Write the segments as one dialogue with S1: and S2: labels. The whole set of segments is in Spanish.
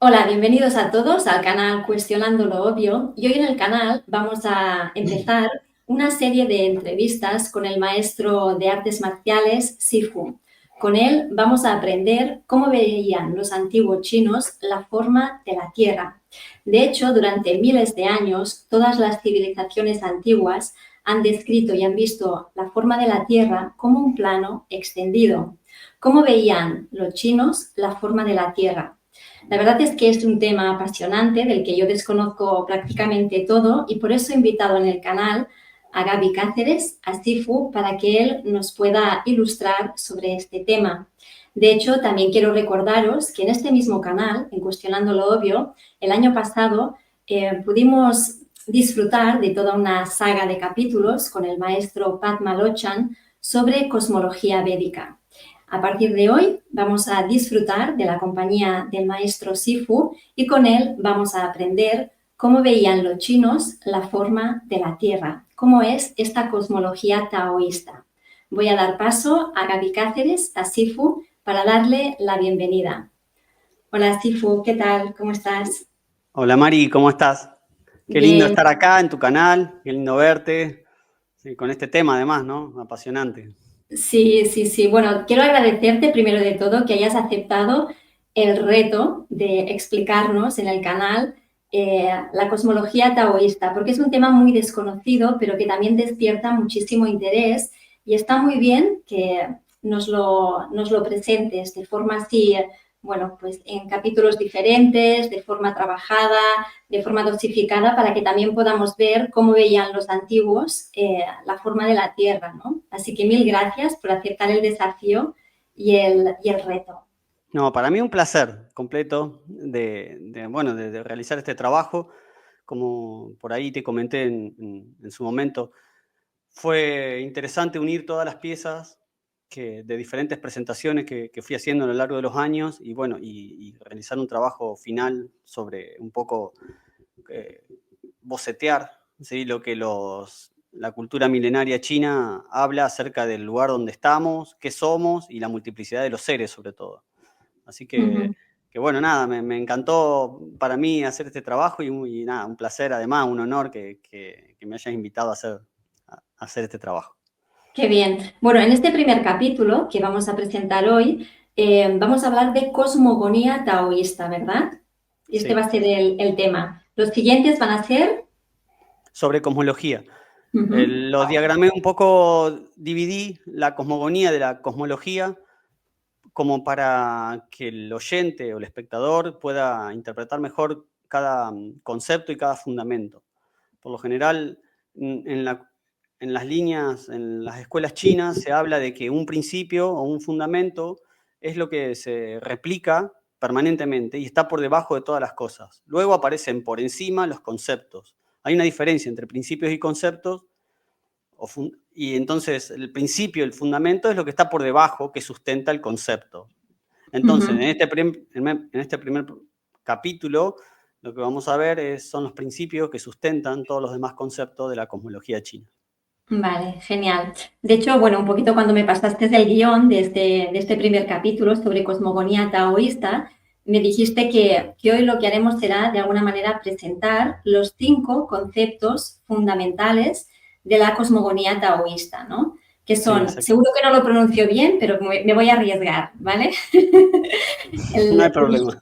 S1: Hola, bienvenidos a todos al canal Cuestionando lo Obvio. Y hoy en el canal vamos a empezar una serie de entrevistas con el maestro de artes marciales Sifu. Con él vamos a aprender cómo veían los antiguos chinos la forma de la Tierra. De hecho, durante miles de años, todas las civilizaciones antiguas han descrito y han visto la forma de la Tierra como un plano extendido. ¿Cómo veían los chinos la forma de la Tierra? La verdad es que es un tema apasionante del que yo desconozco prácticamente todo y por eso he invitado en el canal a Gaby Cáceres, a Sifu, para que él nos pueda ilustrar sobre este tema. De hecho, también quiero recordaros que en este mismo canal, en Cuestionando lo Obvio, el año pasado pudimos disfrutar de toda una saga de capítulos con el maestro Pat Malochan sobre cosmología védica. A partir de hoy vamos a disfrutar de la compañía del maestro Sifu y con él vamos a aprender cómo veían los chinos la forma de la Tierra, cómo es esta cosmología taoísta. Voy a dar paso a Gaby Cáceres, a Sifu, para darle la bienvenida. Hola Sifu, ¿qué tal? ¿Cómo estás?
S2: Hola Mari, ¿cómo estás? Qué lindo
S1: Bien.
S2: estar acá en tu canal, qué lindo verte, sí, con este tema además, ¿no? Apasionante.
S1: Sí, sí, sí. Bueno, quiero agradecerte primero de todo que hayas aceptado el reto de explicarnos en el canal la cosmología taoísta, porque es un tema muy desconocido, pero que también despierta muchísimo interés y está muy bien que nos lo presentes de forma así, bueno, pues en capítulos diferentes, de forma trabajada, de forma dosificada, para que también podamos ver cómo veían los antiguos la forma de la Tierra, ¿no? Así que mil gracias por aceptar el desafío y el reto.
S2: No, para mí un placer completo bueno, de realizar este trabajo. Como por ahí te comenté en su momento, fue interesante unir todas las piezas de diferentes presentaciones que fui haciendo a lo largo de los años y bueno, y realizar un trabajo final sobre un poco eh, bocetear, ¿sí? Lo que la cultura milenaria china habla acerca del lugar donde estamos, qué somos y la multiplicidad de los seres sobre todo. Así
S1: Uh -huh.
S2: que bueno, nada, me encantó para mí hacer este trabajo y nada, un placer además, un honor que me hayas invitado a hacer este trabajo.
S1: Qué bien. Bueno, en este primer capítulo que vamos a presentar hoy, vamos a hablar de cosmogonía taoísta, ¿verdad? Y este va
S2: Sí,
S1: a ser el tema. Los siguientes van a ser...
S2: sobre cosmología.
S1: Uh -huh.
S2: Los diagramé un poco, dividí la cosmogonía de la cosmología como para que el oyente o el espectador pueda interpretar mejor cada concepto y cada fundamento. Por lo general, en las líneas, en las escuelas chinas, se habla de que un principio o un fundamento es lo que se replica permanentemente y está por debajo de todas las cosas. Luego aparecen por encima los conceptos. Hay una diferencia entre principios y conceptos y entonces el principio, el fundamento es lo que está por debajo, que sustenta el concepto.
S1: Uh
S2: Entonces,
S1: -huh.
S2: en este primer capítulo, lo que vamos a ver son los principios que sustentan todos los demás conceptos de la cosmología china.
S1: Vale, genial. De hecho, bueno, un poquito cuando me pasaste el guión de este primer capítulo sobre cosmogonía taoísta, me dijiste que hoy lo que haremos será, de alguna manera, presentar los 5 conceptos fundamentales de la cosmogonía taoísta, ¿no? Que
S2: Sí,
S1: son,
S2: exacto.
S1: seguro que no lo pronuncio bien, pero me voy a arriesgar, ¿vale?
S2: No hay
S1: El,
S2: problema.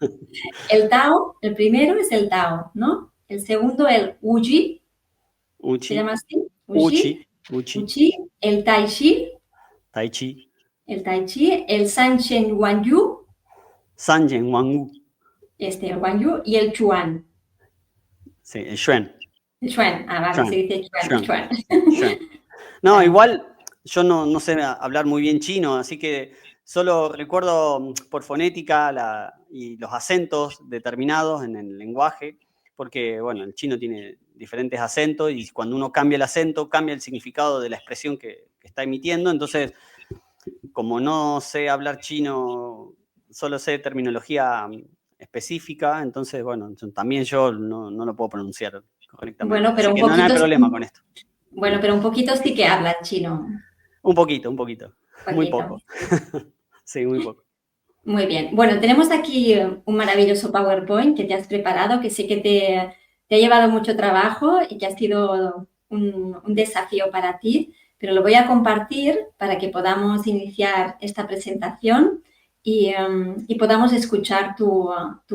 S1: el Tao, el primero es el Tao, ¿no? El segundo, el Uji, ¿se
S2: Uchi,
S1: llama así?
S2: Uchi,
S1: Uji.
S2: Uchi,
S1: Uchi, el Tai Chi,
S2: Tai Chi,
S1: el Sanchen Wanyu,
S2: Sanjen, Wangu,
S1: el Wanyu, y el Chuan.
S2: sí, el Xuan,
S1: El Chuan, vale, se
S2: Xuan,
S1: dice Chuan,
S2: Xuan,
S1: Chuan.
S2: Xuan. No,
S1: Vale.
S2: igual yo no sé hablar muy bien chino, así que solo recuerdo por fonética y los acentos determinados en el lenguaje, porque bueno, el chino tiene diferentes acentos y cuando uno cambia el acento, cambia el significado de la expresión que está emitiendo. Entonces, como no sé hablar chino, solo sé terminología específica, entonces, bueno, también yo no lo puedo pronunciar correctamente.
S1: Bueno, pero
S2: Así
S1: un
S2: que no hay
S1: poquito,
S2: problema con esto.
S1: bueno, pero un poquito sí que habla chino.
S2: Un poquito,
S1: Un
S2: muy
S1: poquito.
S2: poco. Sí, muy poco.
S1: Muy bien. Bueno, tenemos aquí un maravilloso PowerPoint que te has preparado, que sé que te ha llevado mucho trabajo y que ha sido un desafío para ti, pero lo voy a compartir para que podamos iniciar esta presentación y podamos escuchar tu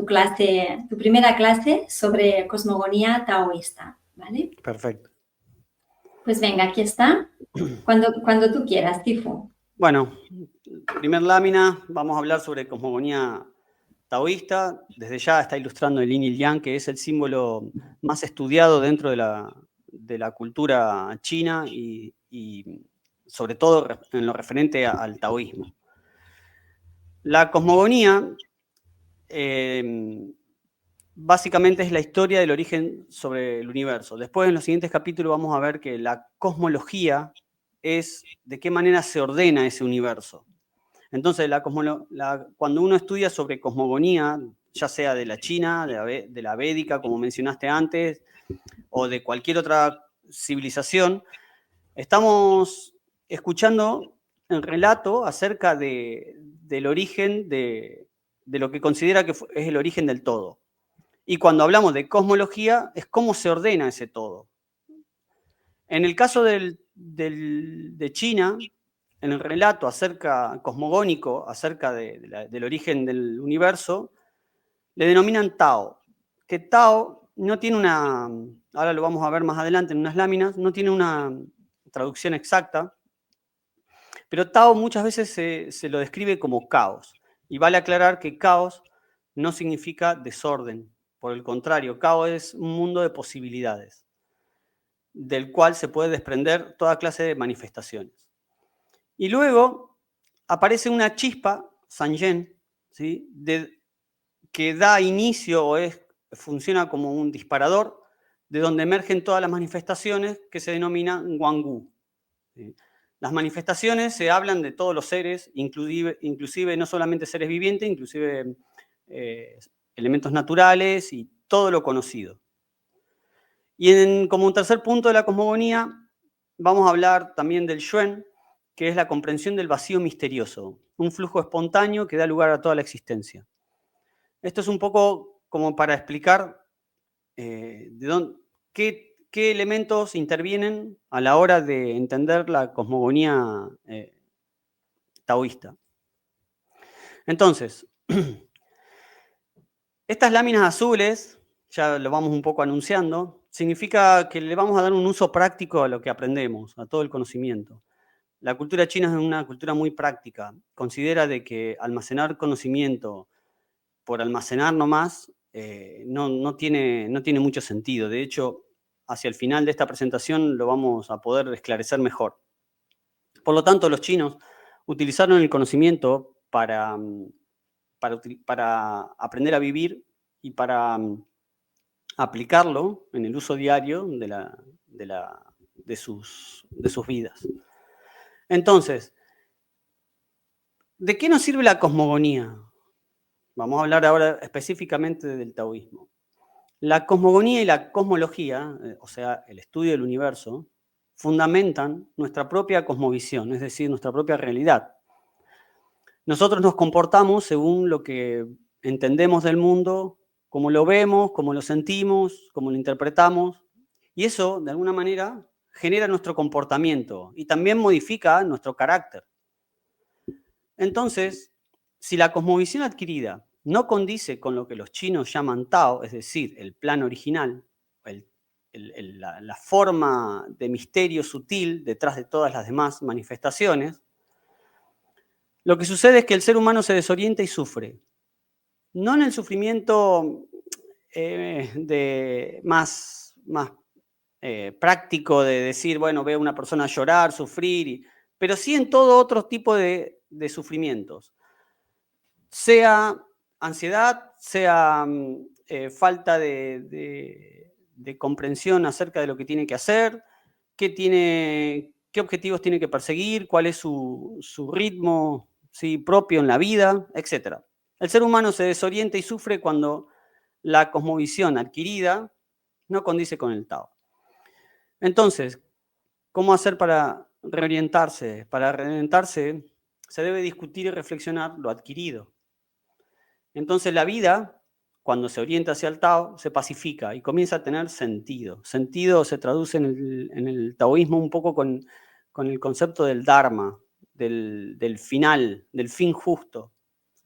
S1: clase, tu primera clase sobre cosmogonía taoísta, ¿vale?
S2: Perfecto.
S1: Pues venga, aquí está. Cuando tú quieras, Tifu.
S2: Bueno, primer lámina, vamos a hablar sobre cosmogonía taoísta. Desde ya está ilustrando el yin y el yang, que es el símbolo más estudiado dentro de la cultura china y sobre todo en lo referente al taoísmo. La cosmogonía básicamente es la historia del origen sobre el universo. Después, en los siguientes capítulos, vamos a ver que la cosmología es de qué manera se ordena ese universo. Entonces, cuando uno estudia sobre cosmogonía, ya sea de la China, de la védica, como mencionaste antes, o de cualquier otra civilización, estamos escuchando el relato acerca del origen de lo que considera que es el origen del todo. Y cuando hablamos de cosmología, es cómo se ordena ese todo. En el caso de China, en el relato cosmogónico acerca del origen del universo, le denominan Tao. Que Tao no tiene ahora lo vamos a ver más adelante en unas láminas, no tiene una traducción exacta, pero Tao muchas veces se lo describe como caos. Y vale aclarar que caos no significa desorden. Por el contrario, caos es un mundo de posibilidades, del cual se puede desprender toda clase de manifestaciones. Y luego aparece una chispa, Sanyen, ¿sí? Que da inicio funciona como un disparador, de donde emergen todas las manifestaciones que se denominan Wangu. ¿Sí? Las manifestaciones se hablan de todos los seres, inclusive no solamente seres vivientes, inclusive elementos naturales y todo lo conocido. Y como un tercer punto de la cosmogonía, vamos a hablar también del Yuen, que es la comprensión del vacío misterioso, un flujo espontáneo que da lugar a toda la existencia. Esto es un poco como para explicar qué elementos intervienen a la hora de entender la cosmogonía taoísta. Entonces, estas láminas azules, ya lo vamos un poco anunciando, significa que le vamos a dar un uso práctico a lo que aprendemos, a todo el conocimiento. La cultura china es una cultura muy práctica. Considera de que almacenar conocimiento por almacenar nomás no tiene mucho sentido. De hecho, hacia el final de esta presentación lo vamos a poder esclarecer mejor. Por lo tanto, los chinos utilizaron el conocimiento para aprender a vivir y para aplicarlo en el uso diario de sus vidas. Entonces, ¿de qué nos sirve la cosmogonía? Vamos a hablar ahora específicamente del taoísmo. La cosmogonía y la cosmología, o sea, el estudio del universo, fundamentan nuestra propia cosmovisión, es decir, nuestra propia realidad. Nosotros nos comportamos según lo que entendemos del mundo, cómo lo vemos, cómo lo sentimos, cómo lo interpretamos, y eso, de alguna manera, genera nuestro comportamiento y también modifica nuestro carácter. Entonces, si la cosmovisión adquirida no condice con lo que los chinos llaman Tao, es decir, el plan original, la forma de misterio sutil detrás de todas las demás manifestaciones, lo que sucede es que el ser humano se desorienta y sufre. No en el sufrimiento más práctico de decir, bueno, veo a una persona llorar, sufrir, pero sí en todo otro tipo de sufrimientos. Sea ansiedad, sea falta de comprensión acerca de lo que tiene que hacer, qué objetivos tiene que perseguir, cuál es su ritmo, ¿sí?, propio en la vida, etc. El ser humano se desorienta y sufre cuando la cosmovisión adquirida no condice con el Tao. Entonces, ¿cómo hacer para reorientarse? Para reorientarse se debe discutir y reflexionar lo adquirido. Entonces la vida, cuando se orienta hacia el Tao, se pacifica y comienza a tener sentido. Sentido se traduce en el taoísmo un poco con el concepto del Dharma, del final, del fin justo.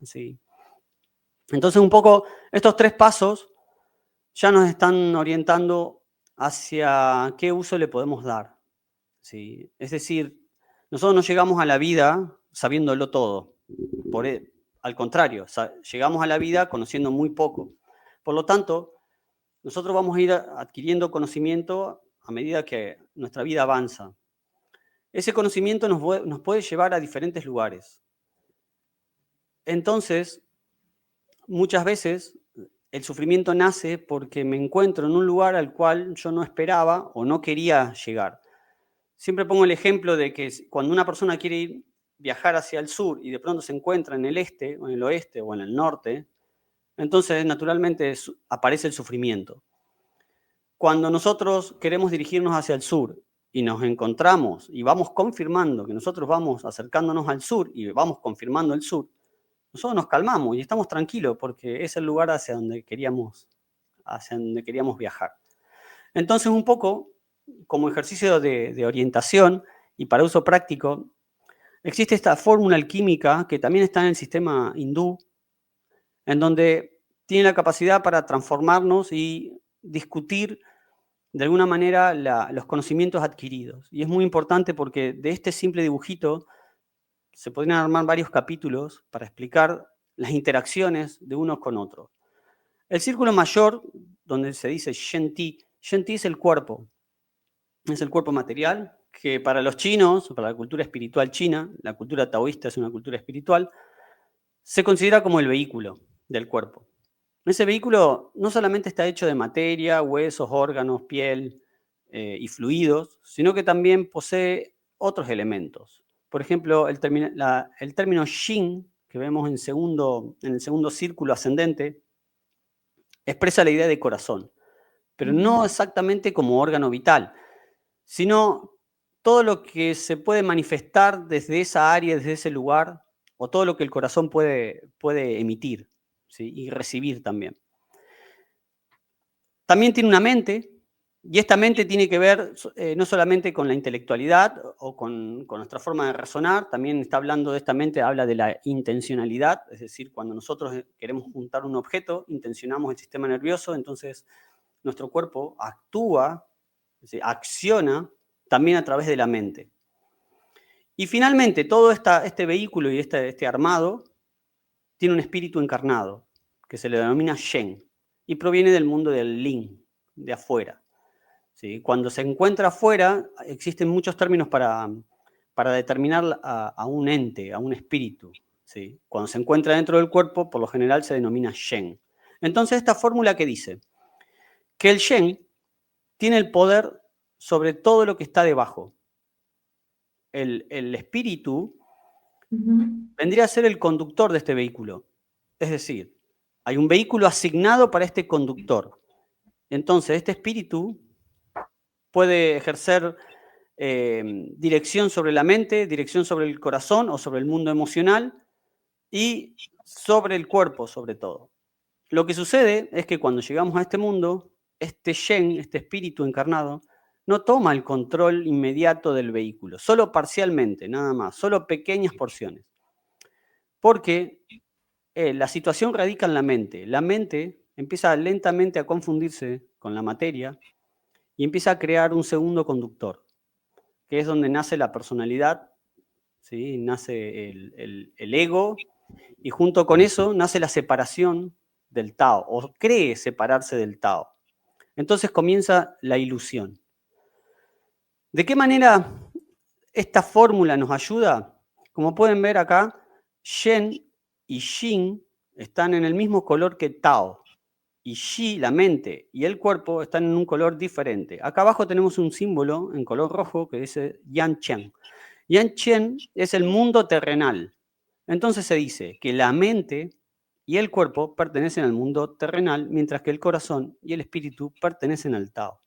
S2: ¿Sí? Entonces un poco estos 3 pasos ya nos están orientando hacia qué uso le podemos dar. ¿Sí? Es decir, nosotros no llegamos a la vida sabiéndolo todo. Al contrario, llegamos a la vida conociendo muy poco. Por lo tanto, nosotros vamos a ir adquiriendo conocimiento a medida que nuestra vida avanza. Ese conocimiento nos puede llevar a diferentes lugares. Entonces, muchas veces el sufrimiento nace porque me encuentro en un lugar al cual yo no esperaba o no quería llegar. Siempre pongo el ejemplo de que cuando una persona quiere viajar hacia el sur y de pronto se encuentra en el este, o en el oeste, o en el norte, entonces naturalmente aparece el sufrimiento. Cuando nosotros queremos dirigirnos hacia el sur y nos encontramos y vamos confirmando que nosotros vamos acercándonos al sur y vamos confirmando el sur, nosotros nos calmamos y estamos tranquilos porque es el lugar hacia donde queríamos viajar. Entonces, un poco como ejercicio de orientación y para uso práctico, existe esta fórmula alquímica que también está en el sistema hindú, en donde tiene la capacidad para transformarnos y discutir de alguna manera los conocimientos adquiridos. Y es muy importante porque de este simple dibujito se podrían armar varios capítulos para explicar las interacciones de unos con otros. El círculo mayor, donde se dice Shen-Ti es el cuerpo material, que para los chinos, para la cultura espiritual china, la cultura taoísta es una cultura espiritual, se considera como el vehículo del cuerpo. Ese vehículo no solamente está hecho de materia, huesos, órganos, piel y fluidos, sino que también posee otros elementos. Por ejemplo, el término Shin, que vemos en el segundo círculo ascendente, expresa la idea de corazón, pero no exactamente como órgano vital, sino todo lo que se puede manifestar desde esa área, desde ese lugar, o todo lo que el corazón puede emitir, ¿sí? Y recibir también. También tiene una mente, y esta mente tiene que ver no solamente con la intelectualidad o con nuestra forma de razonar, también está hablando de esta mente, habla de la intencionalidad, es decir, cuando nosotros queremos juntar un objeto, intencionamos el sistema nervioso, entonces nuestro cuerpo actúa, acciona también a través de la mente. Y finalmente, todo este vehículo y este armado tiene un espíritu encarnado, que se le denomina Shen, y proviene del mundo del Lin, de afuera. ¿Sí? Cuando se encuentra afuera, existen muchos términos para determinar a un ente, a un espíritu. ¿Sí? Cuando se encuentra dentro del cuerpo, por lo general se denomina Shen. Entonces, esta fórmula que dice que el Shen tiene el poder sobre todo lo que está debajo. El espíritu vendría a ser el conductor de este vehículo. Es decir, hay un vehículo asignado para este conductor. Entonces, este espíritu puede ejercer dirección sobre la mente, dirección sobre el corazón o sobre el mundo emocional y sobre el cuerpo, sobre todo. Lo que sucede es que cuando llegamos a este mundo, este Shen, este espíritu encarnado, no toma el control inmediato del vehículo, solo parcialmente, nada más, solo pequeñas porciones. Porque la situación radica en la mente. La mente empieza lentamente a confundirse con la materia y empieza a crear un segundo conductor, que es donde nace la personalidad, ¿sí? Nace el ego, y junto con eso nace la separación del Tao, o cree separarse del Tao. Entonces comienza la ilusión. ¿De qué manera esta fórmula nos ayuda? Como pueden ver acá, Shen y Xin están en el mismo color que Tao. Y Xi, la mente, y el cuerpo están en un color diferente. Acá abajo tenemos un símbolo en color rojo que dice Yan Chen. Yan Chen es el mundo terrenal. Entonces se dice que la mente y el cuerpo pertenecen al mundo terrenal, mientras que el corazón y el espíritu pertenecen al Tao.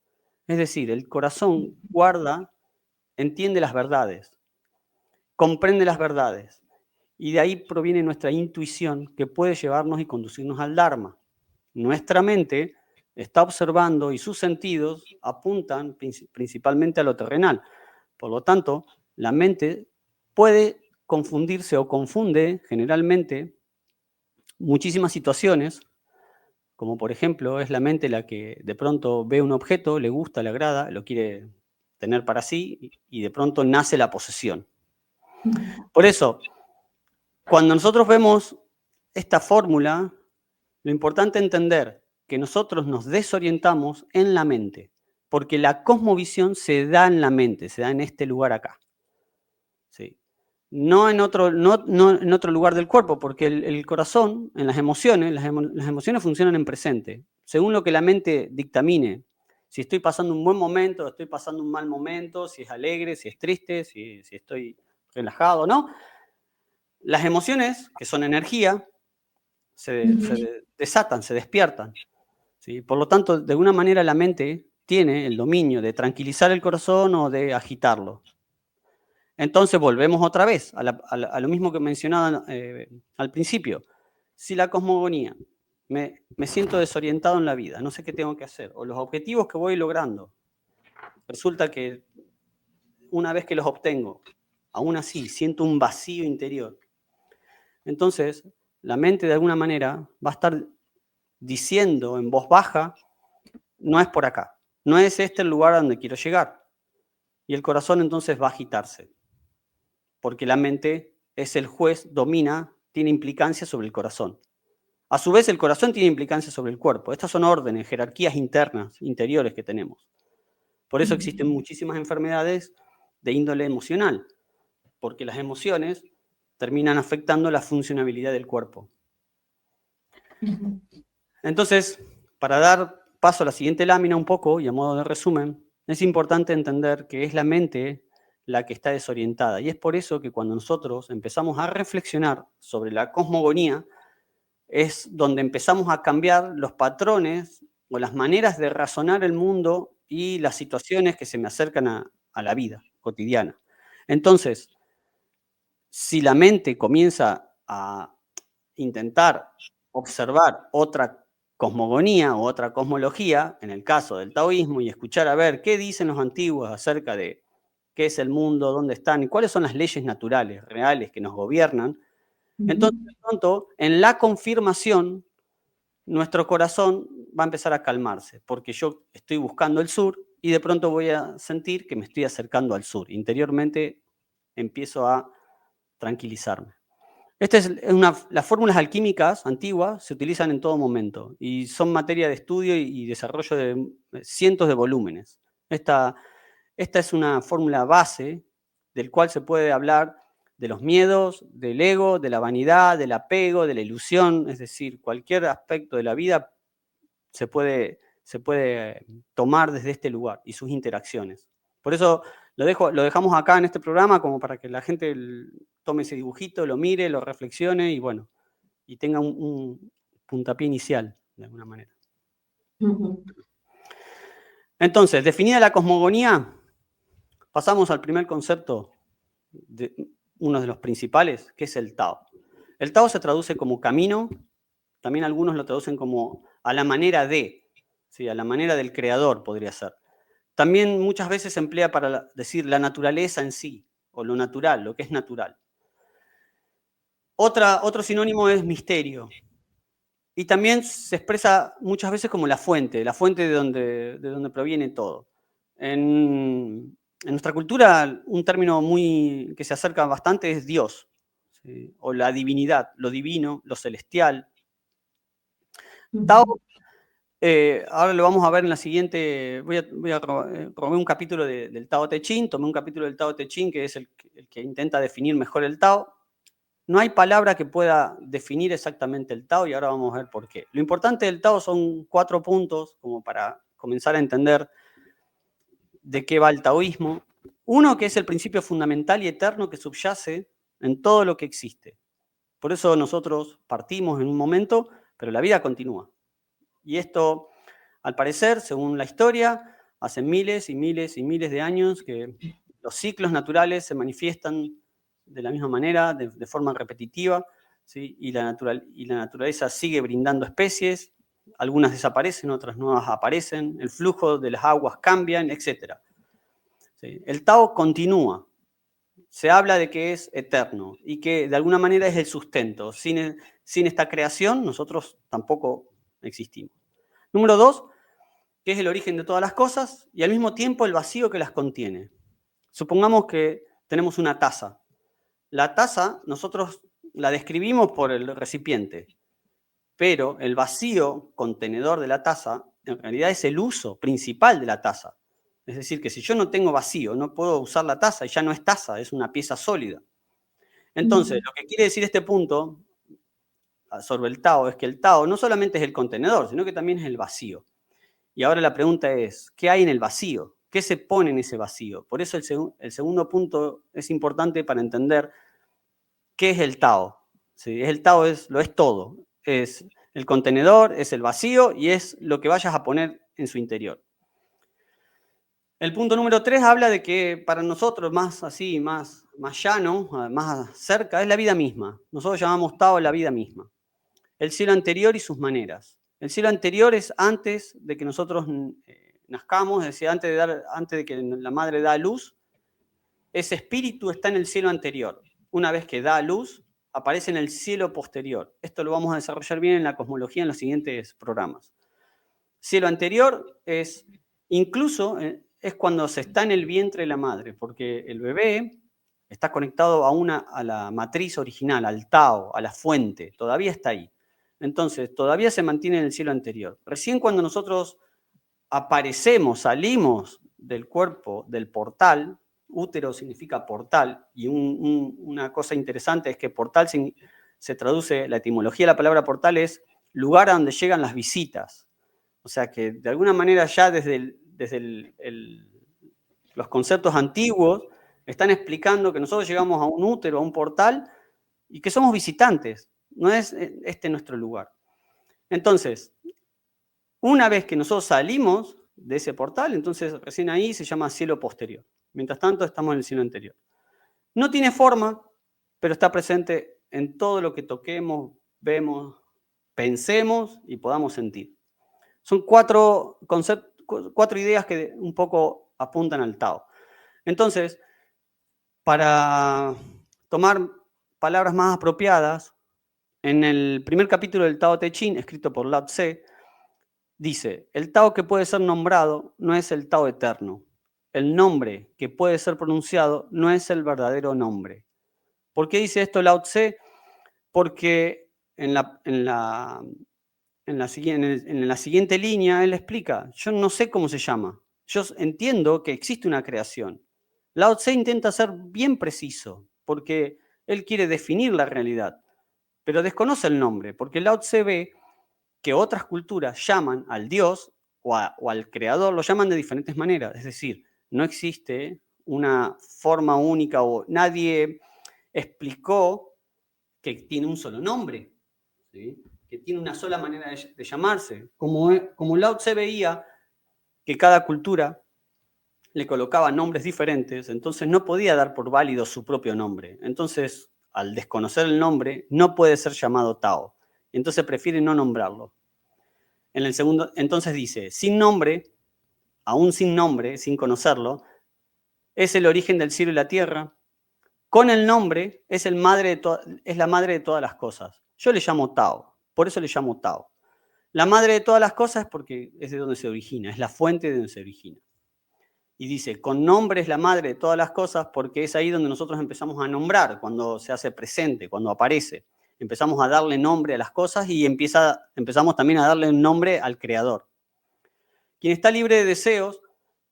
S2: Es decir, el corazón guarda, entiende las verdades, comprende las verdades, Y de ahí proviene nuestra intuición que puede llevarnos y conducirnos al Dharma. Nuestra mente está observando y sus sentidos apuntan principalmente a lo terrenal. Por lo tanto, la mente puede confundirse o confunde generalmente muchísimas situaciones, como por ejemplo es la mente la que de pronto ve un objeto, le gusta, le agrada, lo quiere tener para sí y de pronto nace la posesión. Por eso, cuando nosotros vemos esta fórmula, lo importante es entender que nosotros nos desorientamos en la mente, porque la cosmovisión se da en la mente, se da en este lugar acá. ¿Sí? No en otro lugar del cuerpo, porque el corazón, en las emociones, las emociones funcionan en presente. Según lo que la mente dictamine, si estoy pasando un buen momento, estoy pasando un mal momento, si es alegre, si es triste, si estoy relajado, ¿no? Las emociones, que son energía, se desatan, se despiertan. ¿Sí? Por lo tanto, de alguna manera la mente tiene el dominio de tranquilizar el corazón o de agitarlo. Entonces volvemos otra vez a lo mismo que mencionaba al principio. Si la cosmogonía, me siento desorientado en la vida, no sé qué tengo que hacer, o los objetivos que voy logrando, resulta que una vez que los obtengo, aún así siento un vacío interior. Entonces, la mente de alguna manera va a estar diciendo en voz baja, no es por acá, no es este el lugar a donde quiero llegar. Y el corazón entonces va a agitarse, porque la mente es el juez, domina, tiene implicancia sobre el corazón. A su vez, el corazón tiene implicancia sobre el cuerpo. Estas son órdenes, jerarquías internas, interiores que tenemos. Por eso existen muchísimas enfermedades de índole emocional, porque las emociones terminan afectando la funcionabilidad del cuerpo. Entonces, para dar paso a la siguiente lámina un poco, y a modo de resumen, es importante entender que es la mente la que está desorientada. Y es por eso que cuando nosotros empezamos a reflexionar sobre la cosmogonía, es donde empezamos a cambiar los patrones o las maneras de razonar el mundo y las situaciones que se me acercan a la vida cotidiana. Entonces, si la mente comienza a intentar observar otra cosmogonía o otra cosmología, en el caso del taoísmo, y escuchar a ver qué dicen los antiguos acerca de qué es el mundo, dónde están y cuáles son las leyes naturales, reales que nos gobiernan, entonces de pronto en la confirmación nuestro corazón va a empezar a calmarse, porque yo estoy buscando el sur y de pronto voy a sentir que me estoy acercando al sur. Interiormente empiezo a tranquilizarme. Las fórmulas alquímicas antiguas se utilizan en todo momento y son materia de estudio y desarrollo de cientos de volúmenes. Esta es una fórmula base del cual se puede hablar de los miedos, del ego, de la vanidad, del apego, de la ilusión, es decir, cualquier aspecto de la vida se puede tomar desde este lugar y sus interacciones. Por eso lo dejamos acá en este programa como para que la gente tome ese dibujito, lo mire, lo reflexione y bueno, y tenga un puntapié inicial, de alguna manera. Entonces, definida la cosmogonía, pasamos al primer concepto, uno de los principales, que es el Tao. El Tao se traduce como camino, también algunos lo traducen como a la manera de, ¿sí? A la manera del creador podría ser. También muchas veces se emplea para decir la naturaleza en sí, o lo natural, lo que es natural. Otro sinónimo es misterio. Y también se expresa muchas veces como la fuente de donde proviene todo. En nuestra cultura, un término que se acerca bastante es Dios, ¿sí? O la divinidad, lo divino, lo celestial. Tao, ahora lo vamos a ver en la siguiente, voy a tomé un capítulo del Tao Te Ching, tomé un capítulo del Tao Te Ching que es el que intenta definir mejor el Tao. No hay palabra que pueda definir exactamente el Tao y ahora vamos a ver por qué. Lo importante del Tao son 4 puntos, como para comenzar a entender de qué va el taoísmo. Uno, que es el principio fundamental y eterno que subyace en todo lo que existe. Por eso nosotros partimos en un momento, pero la vida continúa. Y esto, al parecer, según la historia, hace miles y miles y miles de años que los ciclos naturales se manifiestan de la misma manera, de forma repetitiva, ¿sí? Y la naturaleza sigue brindando especies, algunas desaparecen, otras nuevas aparecen, el flujo de las aguas cambian, etc. ¿Sí? El Tao continúa. Se habla de que es eterno y que de alguna manera es el sustento. Sin esta creación, nosotros tampoco existimos. Número 2, que es el origen de todas las cosas y al mismo tiempo el vacío que las contiene. Supongamos que tenemos una taza. La taza nosotros la describimos por el recipiente, pero el vacío contenedor de la taza en realidad es el uso principal de la taza. Es decir, que si yo no tengo vacío, no puedo usar la taza y ya no es taza, es una pieza sólida. Entonces, lo que quiere decir este punto sobre el Tao es que el Tao no solamente es el contenedor, sino que también es el vacío. Y ahora la pregunta es, ¿qué hay en el vacío? ¿Qué se pone en ese vacío? Por eso el segundo punto es importante para entender qué es el Tao. ¿Sí? El Tao lo es todo. Es el contenedor, es el vacío y es lo que vayas a poner en su interior. El punto número 3 habla de que para nosotros más llano, más cerca, es la vida misma. Nosotros llamamos Tao la vida misma. El cielo anterior y sus maneras. El cielo anterior es antes de que nosotros nazcamos, es decir, antes de que la madre da a luz, ese espíritu está en el cielo anterior. Una vez que da a luz, aparece en el cielo posterior. Esto lo vamos a desarrollar bien en la cosmología en los siguientes programas. Cielo anterior es incluso es cuando se está en el vientre de la madre, porque el bebé está conectado a la matriz original, al Tao, a la fuente, todavía está ahí. Entonces, todavía se mantiene en el cielo anterior. Recién cuando nosotros aparecemos, salimos del cuerpo, del portal, útero significa portal, y una cosa interesante es que portal se traduce, la etimología de la palabra portal es lugar a donde llegan las visitas. O sea que de alguna manera ya desde los conceptos antiguos están explicando que nosotros llegamos a un útero, a un portal, y que somos visitantes. No es este nuestro lugar. Entonces, una vez que nosotros salimos de ese portal, entonces recién ahí se llama cielo posterior. Mientras tanto, estamos en el cielo anterior. No tiene forma, pero está presente en todo lo que toquemos, vemos, pensemos y podamos sentir. Son cuatro ideas que un poco apuntan al Tao. Entonces, para tomar palabras más apropiadas, en el primer capítulo del Tao Te Ching, escrito por Lao Tse, dice, el Tao que puede ser nombrado no es el Tao eterno. El nombre que puede ser pronunciado no es el verdadero nombre. ¿Por qué dice esto Lao Tse? Porque en la siguiente línea él explica, yo no sé cómo se llama, yo entiendo que existe una creación. Lao Tse intenta ser bien preciso, porque él quiere definir la realidad, pero desconoce el nombre, porque Lao Tse ve que otras culturas llaman al Dios o al Creador, lo llaman de diferentes maneras, es decir, no existe una forma única o nadie explicó que tiene un solo nombre, ¿sí? Que tiene una sola manera de llamarse. Como Lao Tse veía que cada cultura le colocaba nombres diferentes, entonces no podía dar por válido su propio nombre. Entonces, al desconocer el nombre, no puede ser llamado Tao. Entonces prefiere no nombrarlo. En el segundo, entonces dice, sin nombre, aún sin nombre, sin conocerlo, es el origen del cielo y la tierra. Con el nombre es la madre de todas las cosas. Yo le llamo Tao, por eso le llamo Tao. La madre de todas las cosas es porque es de donde se origina, es la fuente de donde se origina. Y dice, con nombre es la madre de todas las cosas porque es ahí donde nosotros empezamos a nombrar, cuando se hace presente, cuando aparece. Empezamos a darle nombre a las cosas y empezamos también a darle un nombre al Creador. Quien está libre de deseos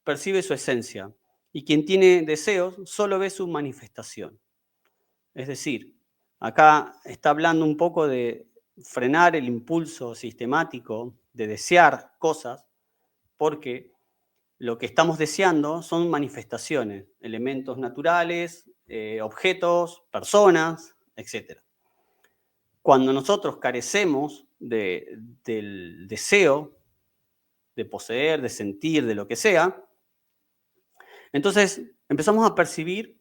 S2: percibe su esencia y quien tiene deseos solo ve su manifestación. Es decir, acá está hablando un poco de frenar el impulso sistemático de desear cosas, porque lo que estamos deseando son manifestaciones, elementos naturales, objetos, personas, etc. Cuando nosotros carecemos del deseo de poseer, de sentir, de lo que sea, entonces empezamos a percibir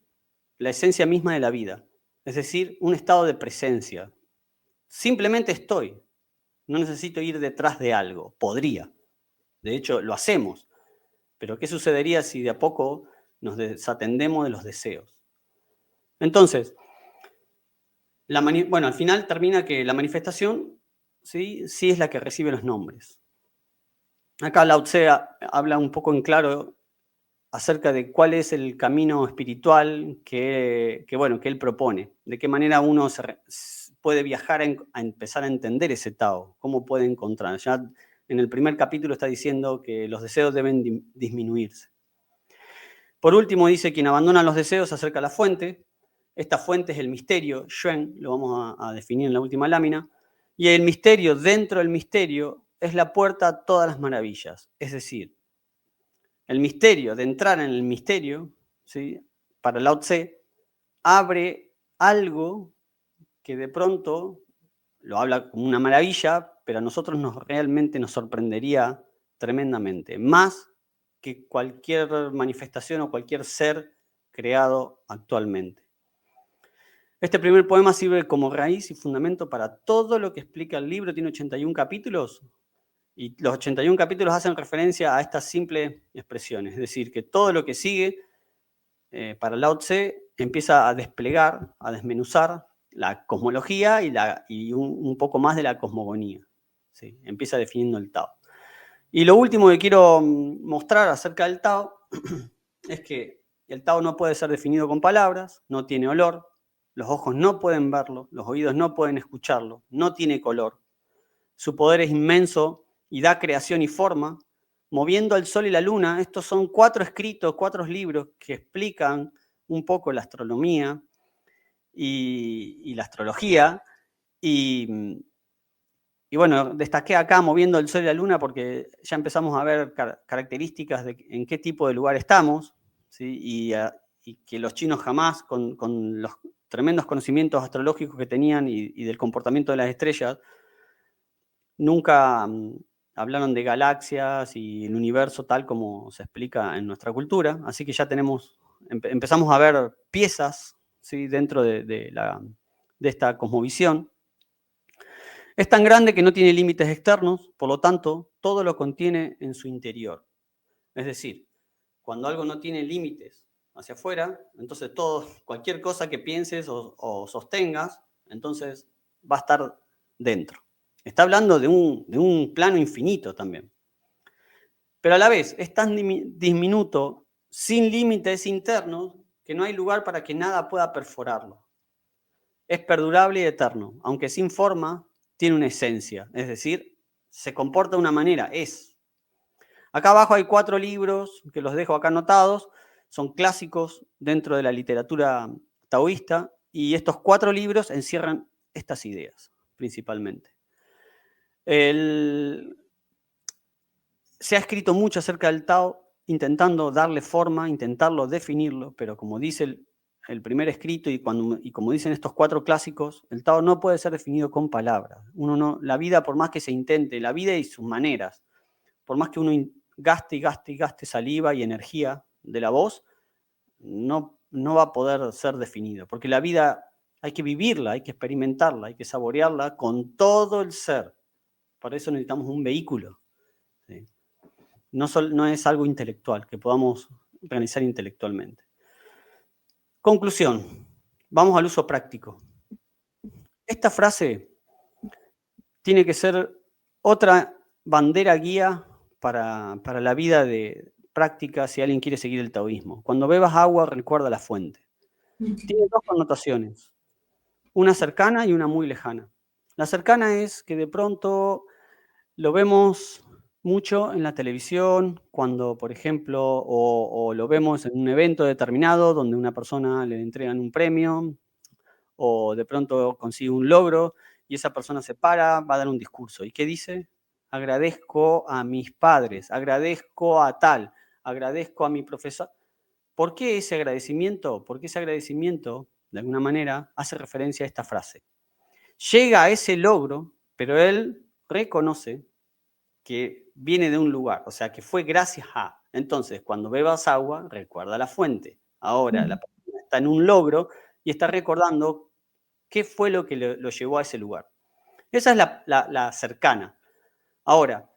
S2: la esencia misma de la vida. es decir, un estado de presencia. Simplemente estoy, no necesito ir detrás de algo, podría. De hecho, lo hacemos. Pero ¿qué sucedería si de a poco nos desatendemos de los deseos? Entonces, bueno, al final termina que la manifestación sí es la que recibe los nombres. Acá Lao Tse habla un poco en claro acerca de cuál es el camino espiritual que él propone, de qué manera uno puede viajar a empezar a entender ese Tao, cómo puede encontrar. Ya en el primer capítulo está diciendo que los deseos deben disminuirse. Por último dice, quien abandona los deseos se acerca a la fuente. Esta fuente es el misterio, Xuan, lo vamos a definir en la última lámina, y el misterio dentro del misterio es la puerta a todas las maravillas, es decir, el misterio de entrar en el misterio, ¿sí?, para Lao Tse, abre algo que de pronto lo habla como una maravilla, pero a nosotros realmente nos sorprendería tremendamente, más que cualquier manifestación o cualquier ser creado actualmente. Este primer poema sirve como raíz y fundamento para todo lo que explica el libro. Tiene 81 capítulos y los 81 capítulos hacen referencia a estas simples expresiones. Es decir, que todo lo que sigue para Lao Tse empieza a desplegar, a desmenuzar la cosmología y un poco más de la cosmogonía. ¿Sí? Empieza definiendo el Tao. Y lo último que quiero mostrar acerca del Tao es que el Tao no puede ser definido con palabras, no tiene olor, los ojos no pueden verlo, los oídos no pueden escucharlo, no tiene color. Su poder es inmenso y da creación y forma, moviendo al sol y la luna. Estos son 4 escritos, 4 libros que explican un poco la astronomía y la astrología. Y bueno, destaqué acá moviendo el sol y la luna porque ya empezamos a ver características de en qué tipo de lugar estamos, ¿sí? Y que los chinos jamás, con los tremendos conocimientos astrológicos que tenían y del comportamiento de las estrellas, nunca hablaron de galaxias y el universo tal como se explica en nuestra cultura, así que ya empezamos a ver piezas, ¿sí?, dentro de esta cosmovisión. Es tan grande que no tiene límites externos, por lo tanto, todo lo contiene en su interior. Es decir, cuando algo no tiene límites hacia afuera, entonces cualquier cosa que pienses o sostengas, entonces va a estar dentro. Está hablando de un plano infinito también. Pero a la vez es tan diminuto, sin límites internos, que no hay lugar para que nada pueda perforarlo. Es perdurable y eterno, aunque sin forma, tiene una esencia, es decir, se comporta de una manera, es. Acá abajo hay 4 libros que los dejo acá anotados, son clásicos dentro de la literatura taoísta, y estos 4 libros encierran estas ideas, principalmente. Se ha escrito mucho acerca del Tao, intentando darle forma, intentarlo definirlo, pero como dice el primer escrito y como dicen estos 4 clásicos, el Tao no puede ser definido con palabras. La vida, por más que se intente, la vida y sus maneras, por más que uno gaste y gaste y gaste saliva y energía de la voz, no va a poder ser definido, porque la vida hay que vivirla, hay que experimentarla, hay que saborearla con todo el ser. Para eso necesitamos un vehículo. ¿Sí? No es algo intelectual, que podamos realizar intelectualmente. Conclusión. Vamos al uso práctico. Esta frase tiene que ser otra bandera guía para la vida de práctica si alguien quiere seguir el taoísmo. Cuando bebas agua, recuerda la fuente. Tiene 2 connotaciones, una cercana y una muy lejana. La cercana es que de pronto lo vemos mucho en la televisión, cuando, por ejemplo, o lo vemos en un evento determinado donde a una persona le entregan un premio o de pronto consigue un logro y esa persona se para, va a dar un discurso. ¿Y qué dice? Agradezco a mis padres, agradezco a tal, agradezco a mi profesor. ¿Por qué ese agradecimiento? Porque ese agradecimiento, de alguna manera, hace referencia a esta frase. Llega a ese logro, pero él reconoce que viene de un lugar, o sea, que fue gracias a. Entonces, cuando bebas agua, recuerda la fuente. Ahora, la persona está en un logro y está recordando ¿Qué fue lo que lo llevó a ese lugar? Esa es la cercana. Ahora,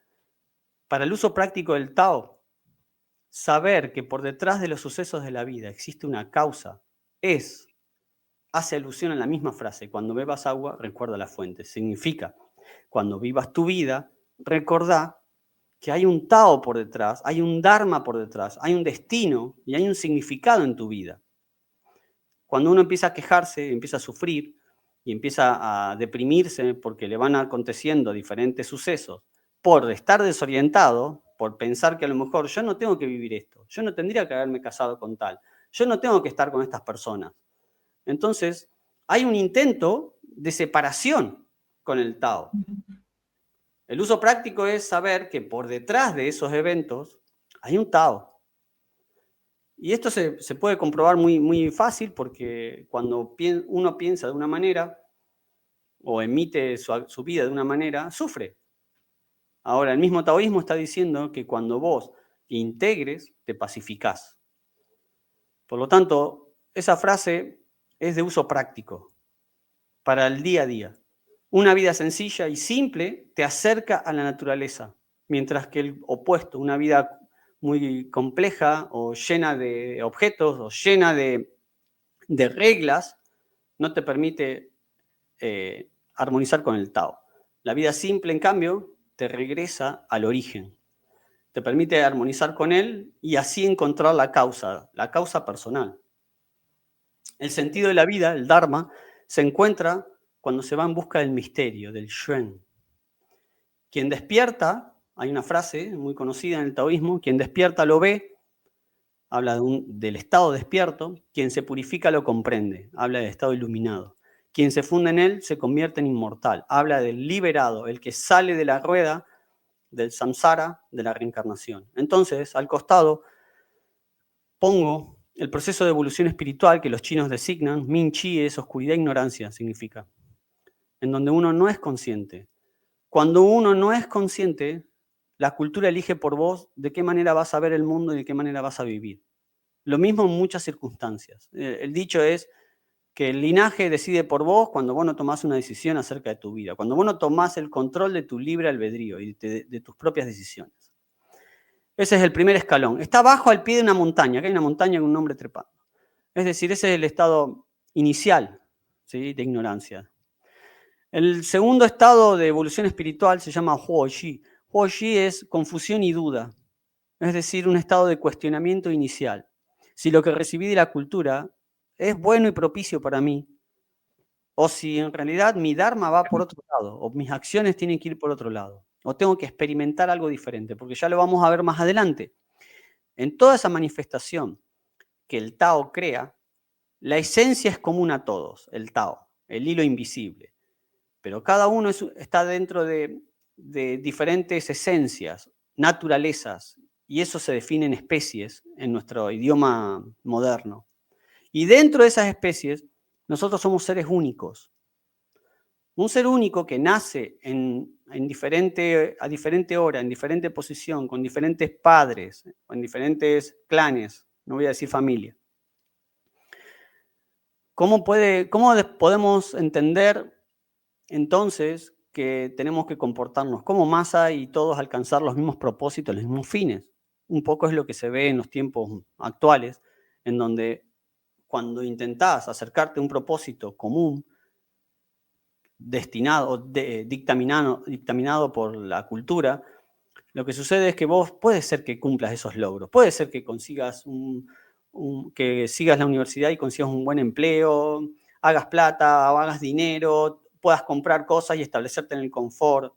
S2: para el uso práctico del Tao, saber que por detrás de los sucesos de la vida existe una causa hace alusión a la misma frase: cuando bebas agua, recuerda la fuente. Significa, cuando vivas tu vida, recordá que hay un Tao por detrás, hay un Dharma por detrás, hay un destino y hay un significado en tu vida. Cuando uno empieza a quejarse, empieza a sufrir y empieza a deprimirse porque le van aconteciendo diferentes sucesos, por estar desorientado, por pensar que a lo mejor yo no tengo que vivir esto, yo no tendría que haberme casado con tal, yo no tengo que estar con estas personas. Entonces, hay un intento de separación con el Tao. El uso práctico es saber que por detrás de esos eventos hay un Tao. Y esto se puede comprobar muy fácil, porque cuando uno piensa de una manera o emite su vida de una manera, sufre. Ahora, el mismo taoísmo está diciendo que cuando vos integres, te pacificás. Por lo tanto, esa frase es de uso práctico para el día a día. Una vida sencilla y simple te acerca a la naturaleza, mientras que el opuesto, una vida muy compleja o llena de objetos o llena de reglas, no te permite armonizar con el Tao. La vida simple, en cambio, te regresa al origen. Te permite armonizar con él y así encontrar la causa personal. El sentido de la vida, el Dharma, se encuentra cuando se va en busca del misterio, del Shen. Quien despierta, hay una frase muy conocida en el taoísmo: quien despierta lo ve, habla del estado despierto; quien se purifica lo comprende, habla del estado iluminado; quien se funde en él se convierte en inmortal, habla del liberado, el que sale de la rueda del samsara, de la reencarnación. Entonces, al costado pongo el proceso de evolución espiritual que los chinos designan Min Chi, es oscuridad e ignorancia, significa, en donde uno no es consciente. Cuando uno no es consciente, la cultura elige por vos de qué manera vas a ver el mundo y de qué manera vas a vivir. Lo mismo en muchas circunstancias. El dicho es que el linaje decide por vos cuando vos no tomás una decisión acerca de tu vida, cuando vos no tomás el control de tu libre albedrío y de tus propias decisiones. Ese es el primer escalón. Está abajo, al pie de una montaña, que hay una montaña con un hombre trepando. Es decir, ese es el estado inicial, ¿sí?, de ignorancia. El segundo estado de evolución espiritual se llama Huoxi. Huoxi es confusión y duda, es decir, un estado de cuestionamiento inicial. Si lo que recibí de la cultura es bueno y propicio para mí, o si en realidad mi Dharma va por otro lado, o mis acciones tienen que ir por otro lado, o tengo que experimentar algo diferente, porque ya lo vamos a ver más adelante. En toda esa manifestación que el Tao crea, la esencia es común a todos, el Tao, el hilo invisible. Pero cada uno está dentro de diferentes esencias, naturalezas, y eso se define en especies en nuestro idioma moderno. Y dentro de esas especies, nosotros somos seres únicos. Un ser único que nace a diferente hora, en diferente posición, con diferentes padres, con diferentes clanes, no voy a decir familia. ¿Cómo podemos entender entonces que tenemos que comportarnos como masa y todos alcanzar los mismos propósitos, los mismos fines? Un poco es lo que se ve en los tiempos actuales, en donde cuando intentás acercarte a un propósito común, dictaminado por la cultura, lo que sucede es que vos puede ser que cumplas esos logros, puede ser que consigas que sigas la universidad y consigas un buen empleo, hagas plata o hagas dinero, puedas comprar cosas y establecerte en el confort.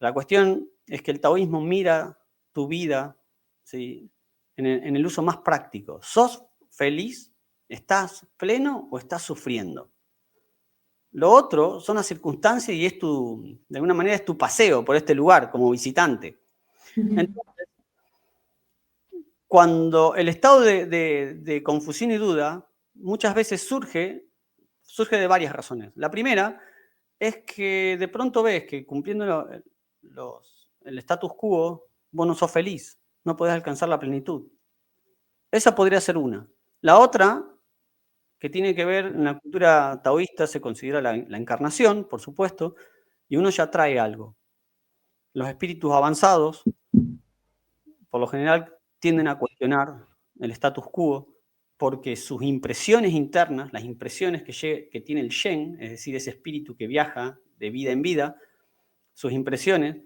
S2: La cuestión es que el taoísmo mira tu vida, ¿sí?, en el uso más práctico. ¿Sos feliz? ¿Estás pleno o estás sufriendo? Lo otro son las circunstancias y de alguna manera es tu paseo por este lugar como visitante. Entonces, cuando el estado de confusión y duda muchas veces surge de varias razones. La primera es que de pronto ves que cumpliendo el status quo, vos no sos feliz, no podés alcanzar la plenitud. Esa podría ser una. La otra que tiene que ver, en la cultura taoísta se considera la encarnación, por supuesto, y uno ya trae algo. Los espíritus avanzados, por lo general, tienden a cuestionar el status quo porque sus impresiones internas, las impresiones que tiene el Shen, es decir, ese espíritu que viaja de vida en vida, sus impresiones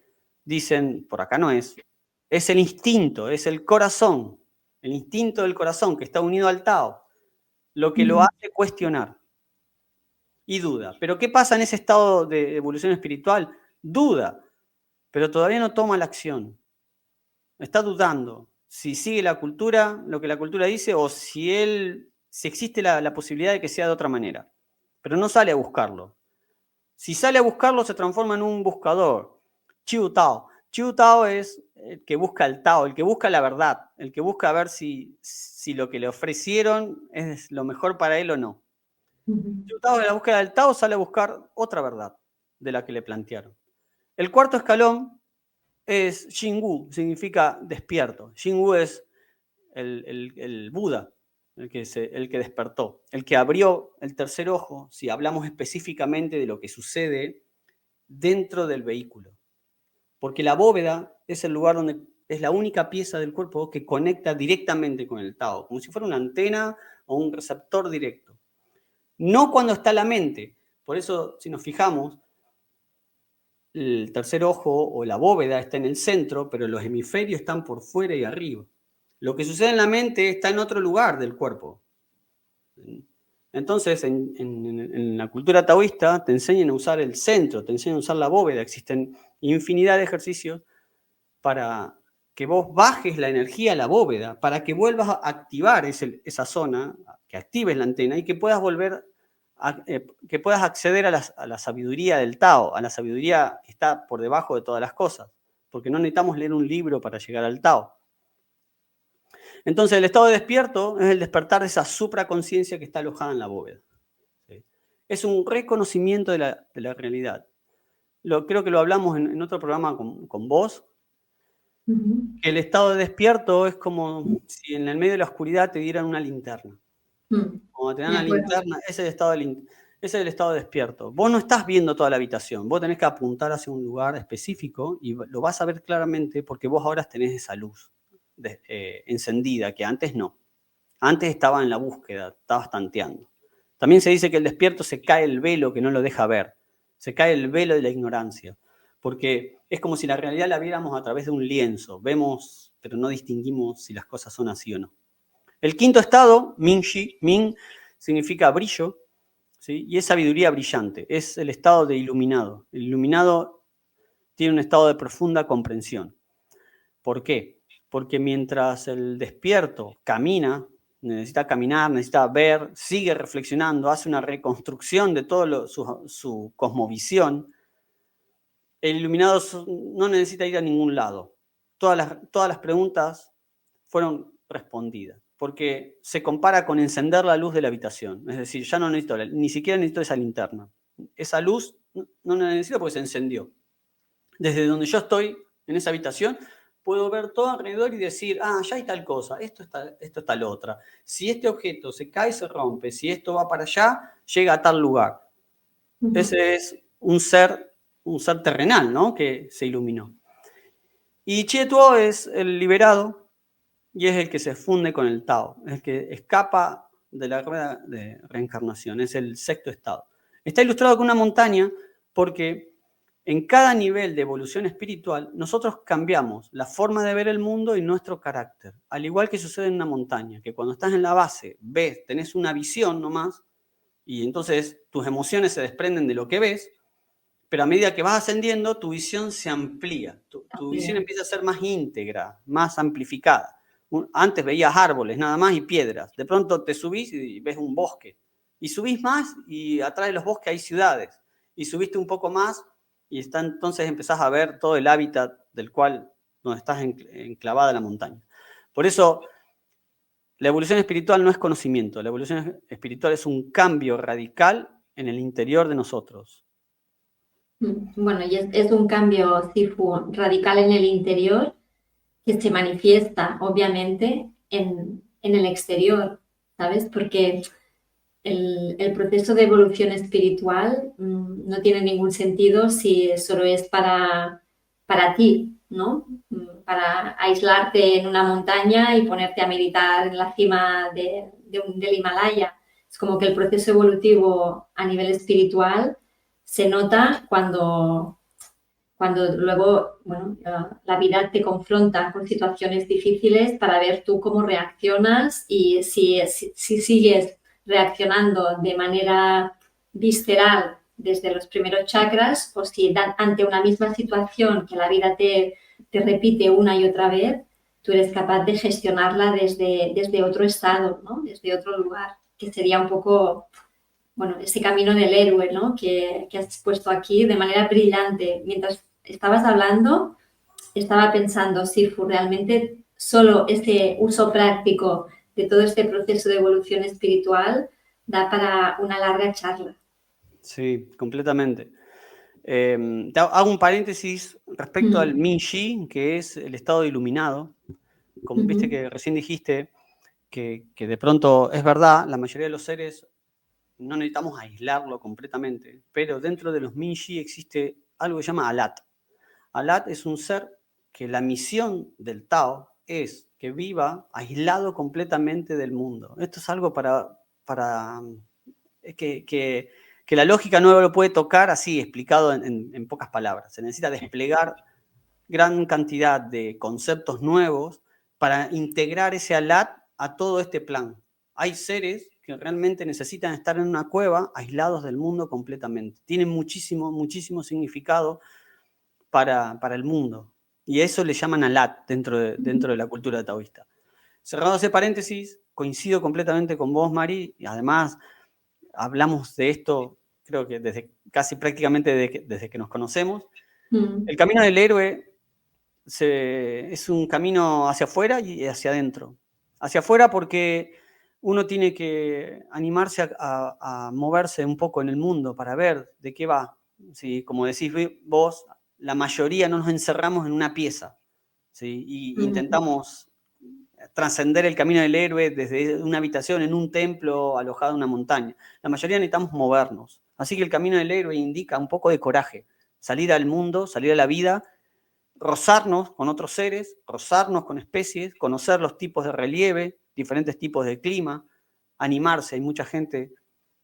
S2: dicen, por acá no es el instinto, es el corazón, el instinto del corazón que está unido al Tao, lo que lo hace cuestionar y duda. Pero ¿qué pasa en ese estado de evolución espiritual? Duda, pero todavía no toma la acción. Está dudando si sigue la cultura, lo que la cultura dice, o si existe la posibilidad de que sea de otra manera. Pero no sale a buscarlo. Si sale a buscarlo, se transforma en un buscador. Chiu Tao. Chiu Tao es el que busca el Tao, el que busca la verdad, el que busca ver si lo que le ofrecieron es lo mejor para él o no. Chiu Tao, en la búsqueda del Tao, sale a buscar otra verdad de la que le plantearon. El cuarto escalón es Xingwu, significa despierto. Xingwu es el Buda, el que despertó, el que abrió el tercer ojo, si hablamos específicamente de lo que sucede dentro del vehículo. Porque la bóveda es el lugar donde es la única pieza del cuerpo que conecta directamente con el Tao, como si fuera una antena o un receptor directo. No cuando está la mente. Por eso, si nos fijamos, el tercer ojo o la bóveda está en el centro, pero los hemisferios están por fuera y arriba. Lo que sucede en la mente está en otro lugar del cuerpo. Entonces, en la cultura taoísta te enseñan a usar el centro, te enseñan a usar la bóveda. Existen infinidad de ejercicios para que vos bajes la energía a la bóveda, para que vuelvas a activar esa zona, que actives la antena y que puedas volver que puedas acceder a la sabiduría del Tao, a la sabiduría que está por debajo de todas las cosas, porque no necesitamos leer un libro para llegar al Tao. Entonces, el estado de despierto es el despertar de esa supraconciencia que está alojada en la bóveda. ¿Sí? Es un reconocimiento de la realidad. Creo que lo hablamos en otro programa con vos. El estado de despierto es como si en el medio de la oscuridad te dieran una linterna. Cuando te dan la linterna, ese es el estado despierto. Vos no estás viendo toda la habitación, vos tenés que apuntar hacia un lugar específico y lo vas a ver claramente porque vos ahora tenés esa luz encendida, que antes no. Antes estaba en la búsqueda, estabas tanteando. También se dice que el despierto se cae el velo que no lo deja ver, se cae el velo de la ignorancia, porque es como si la realidad la viéramos a través de un lienzo, vemos, pero no distinguimos si las cosas son así o no. El quinto estado, Ming-Shi, Ming significa brillo, ¿sí? Y es sabiduría brillante, es el estado de iluminado. El iluminado tiene un estado de profunda comprensión. ¿Por qué? Porque mientras el despierto camina, necesita caminar, necesita ver, sigue reflexionando, hace una reconstrucción de todo su cosmovisión, el iluminado no necesita ir a ningún lado. Todas las preguntas fueron respondidas, porque se compara con encender la luz de la habitación. Es decir, ya no necesito, ni siquiera necesito esa linterna. Esa luz no la necesito porque se encendió. Desde donde yo estoy, en esa habitación, puedo ver todo alrededor y decir, ya hay tal cosa, esto es tal otra. Si este objeto se cae, se rompe. Si esto va para allá, llega a tal lugar. Ese es un ser terrenal, ¿no? Que se iluminó. Y Chie Tuo es el liberado y es el que se funde con el Tao, es el que escapa de la rueda de reencarnación, es el sexto estado. Está ilustrado con una montaña porque en cada nivel de evolución espiritual nosotros cambiamos la forma de ver el mundo y nuestro carácter, al igual que sucede en una montaña, que cuando estás en la base ves, tenés una visión nomás y entonces tus emociones se desprenden de lo que ves, pero a medida que vas ascendiendo tu visión se amplía, tu visión empieza a ser más íntegra, más amplificada. Antes veías árboles nada más y piedras, de pronto te subís y ves un bosque, y subís más y atrás de los bosques hay ciudades, y subiste un poco más y entonces empezás a ver todo el hábitat donde estás enclavada en la montaña. Por eso la evolución espiritual no es conocimiento, la evolución espiritual es un cambio radical en el interior de nosotros.
S1: Bueno, y es un cambio, Sifu, radical en el interior que se manifiesta, obviamente, en el exterior, ¿sabes? Porque el proceso de evolución espiritual no tiene ningún sentido si solo es para ti, ¿no? Para aislarte en una montaña y ponerte a meditar en la cima del Himalaya. Es como que el proceso evolutivo a nivel espiritual se nota cuando luego, bueno, la vida te confronta con situaciones difíciles para ver tú cómo reaccionas y si sigues reaccionando de manera visceral desde los primeros chakras o si ante una misma situación que la vida te repite una y otra vez, tú eres capaz de gestionarla desde otro estado, ¿no? Desde otro lugar, que sería un poco, bueno, ese camino del héroe, ¿no? Que has puesto aquí de manera brillante. Mientras estabas hablando, estaba pensando, Sifu, realmente solo este uso práctico de todo este proceso de evolución espiritual da para una larga charla.
S2: Sí, completamente. Hago un paréntesis respecto al Minji, que es el estado de iluminado. Como viste que recién dijiste que de pronto es verdad, la mayoría de los seres no necesitamos aislarlo completamente, pero dentro de los Minji existe algo que se llama Alat. Alat es un ser que la misión del Tao es que viva aislado completamente del mundo. Esto es algo para que la lógica no lo puede tocar así, explicado en pocas palabras. Se necesita desplegar gran cantidad de conceptos nuevos para integrar ese Alat a todo este plan. Hay seres que realmente necesitan estar en una cueva aislados del mundo completamente. Tienen muchísimo, muchísimo significado para el mundo. Y a eso le llaman Alat dentro de la cultura taoísta. Cerrado ese paréntesis, coincido completamente con vos, Mari, y además hablamos de esto, creo que casi prácticamente desde que nos conocemos. El camino del héroe es un camino hacia afuera y hacia adentro. Hacia afuera porque uno tiene que animarse a moverse un poco en el mundo para ver de qué va. ¿Sí? Como decís vos, la mayoría no nos encerramos en una pieza, ¿sí? Y intentamos trascender el camino del héroe desde una habitación en un templo alojado en una montaña. La mayoría necesitamos movernos. Así que el camino del héroe indica un poco de coraje, salir al mundo, salir a la vida, rozarnos con otros seres, rozarnos con especies, conocer los tipos de relieve, diferentes tipos de clima, animarse. Hay mucha gente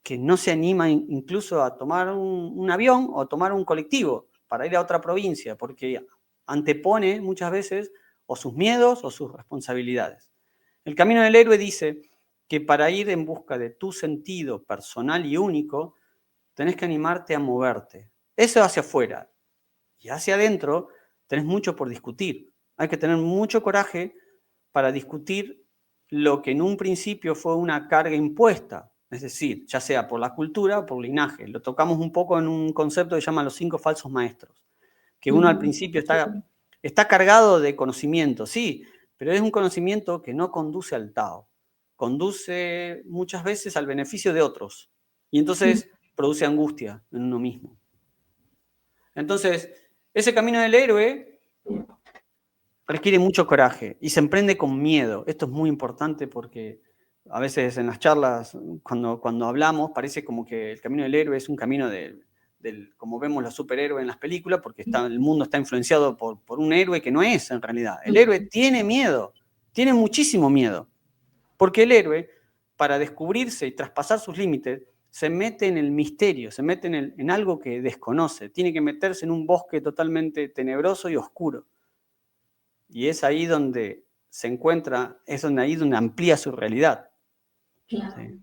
S2: que no se anima incluso a tomar un avión o tomar un colectivo para ir a otra provincia, porque antepone muchas veces o sus miedos o sus responsabilidades. El camino del héroe dice que para ir en busca de tu sentido personal y único, tenés que animarte a moverte. Eso hacia afuera. Y hacia adentro tenés mucho por discutir. Hay que tener mucho coraje para discutir lo que en un principio fue una carga impuesta, es decir, ya sea por la cultura o por linaje. Lo tocamos un poco en un concepto que se llama los 5 falsos maestros, que uno al principio está cargado de conocimiento, sí, pero es un conocimiento que no conduce al Tao, conduce muchas veces al beneficio de otros, y entonces produce angustia en uno mismo. Entonces, ese camino del héroe requiere mucho coraje y se emprende con miedo. Esto es muy importante porque a veces en las charlas, cuando hablamos, parece como que el camino del héroe es un camino como vemos los superhéroes en las películas, porque el mundo está influenciado por un héroe que no es en realidad. El héroe tiene miedo, tiene muchísimo miedo, porque el héroe, para descubrirse y traspasar sus límites, se mete en el misterio, se mete en algo que desconoce, tiene que meterse en un bosque totalmente tenebroso y oscuro. Y es ahí donde se encuentra, ahí donde amplía su realidad.
S1: Claro.
S2: ¿Sí?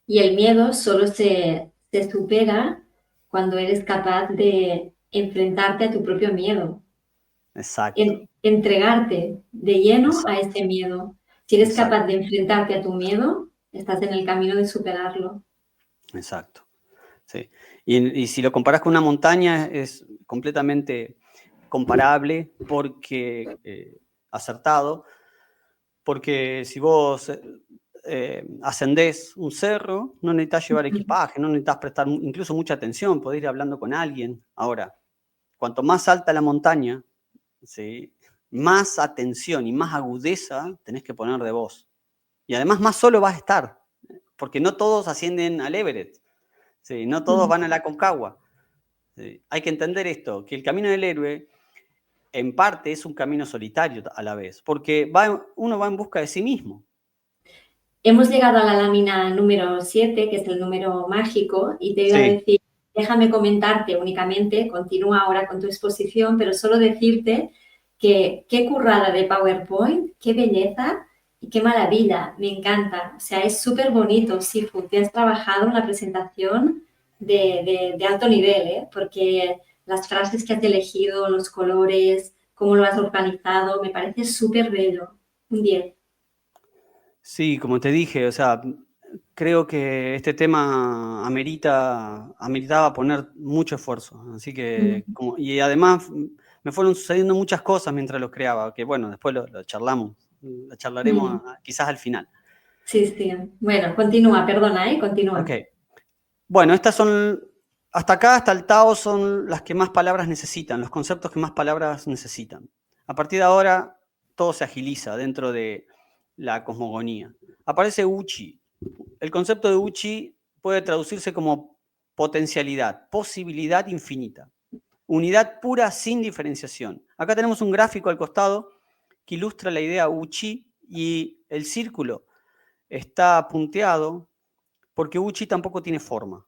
S1: Y el miedo solo se supera cuando eres capaz de enfrentarte a tu propio miedo.
S2: Exacto.
S1: Entregarte de lleno a
S2: Exacto.
S1: ese miedo. Si eres
S2: Exacto.
S1: capaz de enfrentarte a tu miedo, estás en el camino de superarlo.
S2: Exacto. Sí. Y si lo comparas con una montaña, es completamente comparable porque acertado, porque si vos ascendés un cerro, no necesitas llevar equipaje, no necesitas prestar incluso mucha atención, podés ir hablando con alguien. Ahora, cuanto más alta la montaña, ¿sí?, más atención y más agudeza tenés que poner de vos. Y además más solo vas a estar, porque no todos ascienden al Everest, ¿sí? No todos van a la Aconcagua. ¿Sí? Hay que entender esto, que el camino del héroe en parte es un camino solitario a la vez, porque uno va en busca de sí mismo.
S1: Hemos llegado a la lámina número 7, que es el número mágico, y te iba a
S2: Sí.
S1: decir, déjame comentarte únicamente, continúa ahora con tu exposición, pero solo decirte que qué currada de PowerPoint, qué belleza y qué maravilla, me encanta. O sea, es súper bonito, Sifu, te has trabajado una presentación de alto nivel, ¿eh? Porque las frases que has elegido, los colores, cómo lo has organizado, me parece súper bello. Un 10.
S2: Sí, como te dije, o sea, creo que este tema ameritaba poner mucho esfuerzo. Así que, y además me fueron sucediendo muchas cosas mientras lo creaba, que bueno, después lo charlaremos quizás al final.
S1: Sí, sí. Bueno, continúa, perdona, continúa.
S2: Ok. Bueno, hasta acá, hasta el Tao, son las que más palabras necesitan, los conceptos que más palabras necesitan. A partir de ahora, todo se agiliza dentro de la cosmogonía. Aparece Uchi. El concepto de Uchi puede traducirse como potencialidad, posibilidad infinita, unidad pura sin diferenciación. Acá tenemos un gráfico al costado que ilustra la idea Uchi y el círculo está punteado porque Uchi tampoco tiene forma.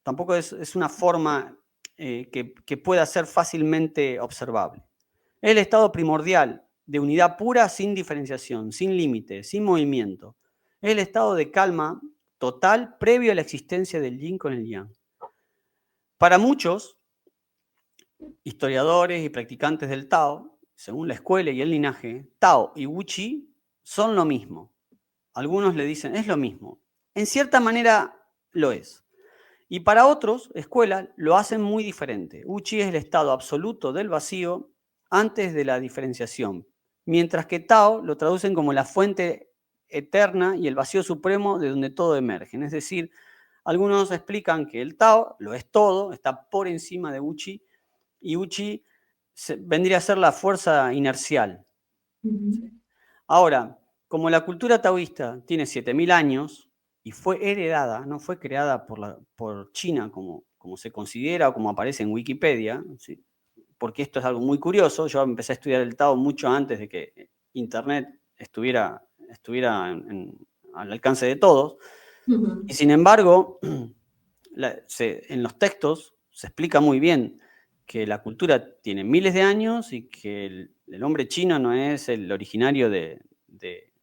S2: Tampoco es una forma que pueda ser fácilmente observable. Es el estado primordial de unidad pura sin diferenciación, sin límite, sin movimiento. Es el estado de calma total previo a la existencia del yin con el yang. Para muchos historiadores y practicantes del Tao, según la escuela y el linaje, Tao y Wuchi son lo mismo. Algunos le dicen, es lo mismo. En cierta manera lo es. Y para otros, escuelas, lo hacen muy diferente. Uchi es el estado absoluto del vacío antes de la diferenciación, mientras que Tao lo traducen como la fuente eterna y el vacío supremo de donde todo emerge. Es decir, algunos explican que el Tao lo es todo, está por encima de Uchi, y Uchi vendría a ser la fuerza inercial. Ahora, como la cultura taoísta tiene 7000 años y fue heredada, no fue creada por China como se considera o como aparece en Wikipedia, ¿sí? Porque esto es algo muy curioso. Yo empecé a estudiar el Tao mucho antes de que Internet estuviera al alcance de todos. Y sin embargo, en los textos se explica muy bien que la cultura tiene miles de años y que el hombre chino no es el originario de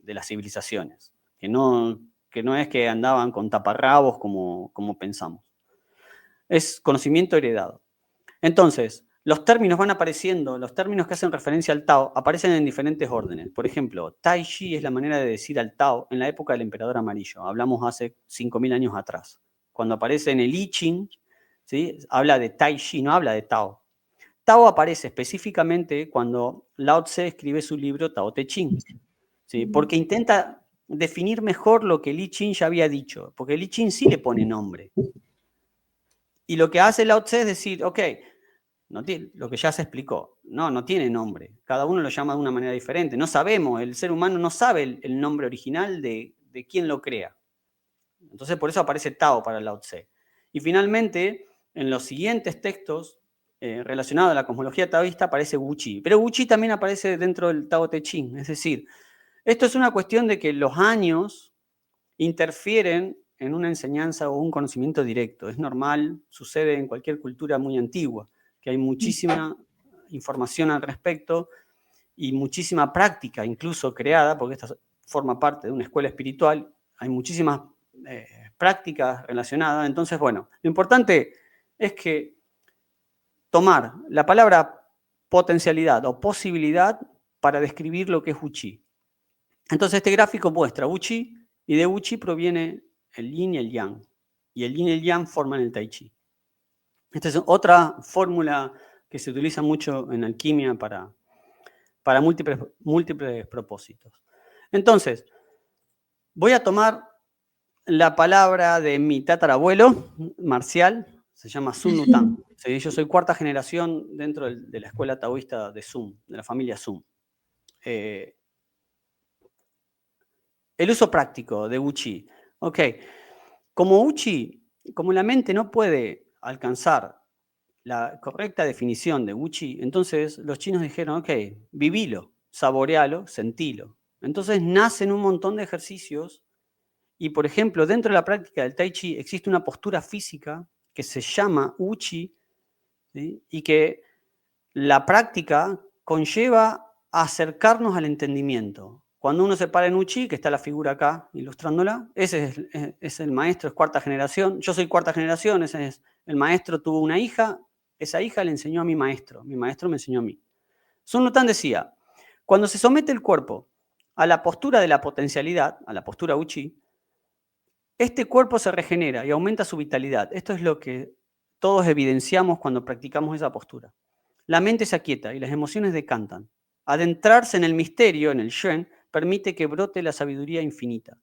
S2: las civilizaciones, que no es que andaban con taparrabos como pensamos. Es conocimiento heredado. Entonces, los términos van apareciendo, los términos que hacen referencia al Tao aparecen en diferentes órdenes. Por ejemplo, Tai Chi es la manera de decir al Tao en la época del emperador amarillo. Hablamos hace 5000 años atrás. Cuando aparece en el I Ching, ¿sí? Habla de Tai Chi, no habla de Tao. Tao aparece específicamente cuando Lao Tse escribe su libro Tao Te Ching, ¿sí? Porque intenta definir mejor lo que el I Ching ya había dicho, porque el I Ching sí le pone nombre. Y lo que hace Lao Tse es decir, ok, lo que ya se explicó, no tiene nombre. Cada uno lo llama de una manera diferente. No sabemos, el ser humano no sabe el nombre original de quién lo crea. Entonces, por eso aparece Tao para Lao Tse. Y finalmente, en los siguientes textos relacionados a la cosmología taoísta aparece Wuchi. Pero Wuchi también aparece dentro del Tao Te Ching. Es decir, esto es una cuestión de que los años interfieren en una enseñanza o un conocimiento directo. Es normal, sucede en cualquier cultura muy antigua, que hay muchísima información al respecto y muchísima práctica incluso creada, porque esta forma parte de una escuela espiritual, hay muchísimas prácticas relacionadas. Entonces, bueno, lo importante es que tomar la palabra potencialidad o posibilidad para describir lo que es Wuchi. Entonces, este gráfico muestra Wuchi, y de Wuchi proviene el yin y el yang. Y el yin y el yang forman el tai chi. Esta es otra fórmula que se utiliza mucho en alquimia para múltiples propósitos. Entonces, voy a tomar la palabra de mi tatarabuelo, Marcial, se llama Sun Nutang. Sí, yo soy cuarta generación dentro de la escuela taoísta de Sun, de la familia Sun. El uso práctico de Wuchi. Ok, como Uchi, como la mente no puede alcanzar la correcta definición de Uchi, entonces los chinos dijeron, ok, vivilo, saborealo, sentilo. Entonces nacen un montón de ejercicios y, por ejemplo, dentro de la práctica del Tai Chi existe una postura física que se llama Uchi, ¿sí? Y que la práctica conlleva a acercarnos al entendimiento. Cuando uno se para en Uchi, que está la figura acá ilustrándola, ese es el maestro, es cuarta generación. Yo soy cuarta generación, ese es el maestro, tuvo una hija, esa hija le enseñó a mi maestro me enseñó a mí. Sun Lután decía, cuando se somete el cuerpo a la postura de la potencialidad, a la postura Uchi, este cuerpo se regenera y aumenta su vitalidad. Esto es lo que todos evidenciamos cuando practicamos esa postura. La mente se aquieta y las emociones decantan. Adentrarse en el misterio, en el Shen, permite que brote la sabiduría infinita.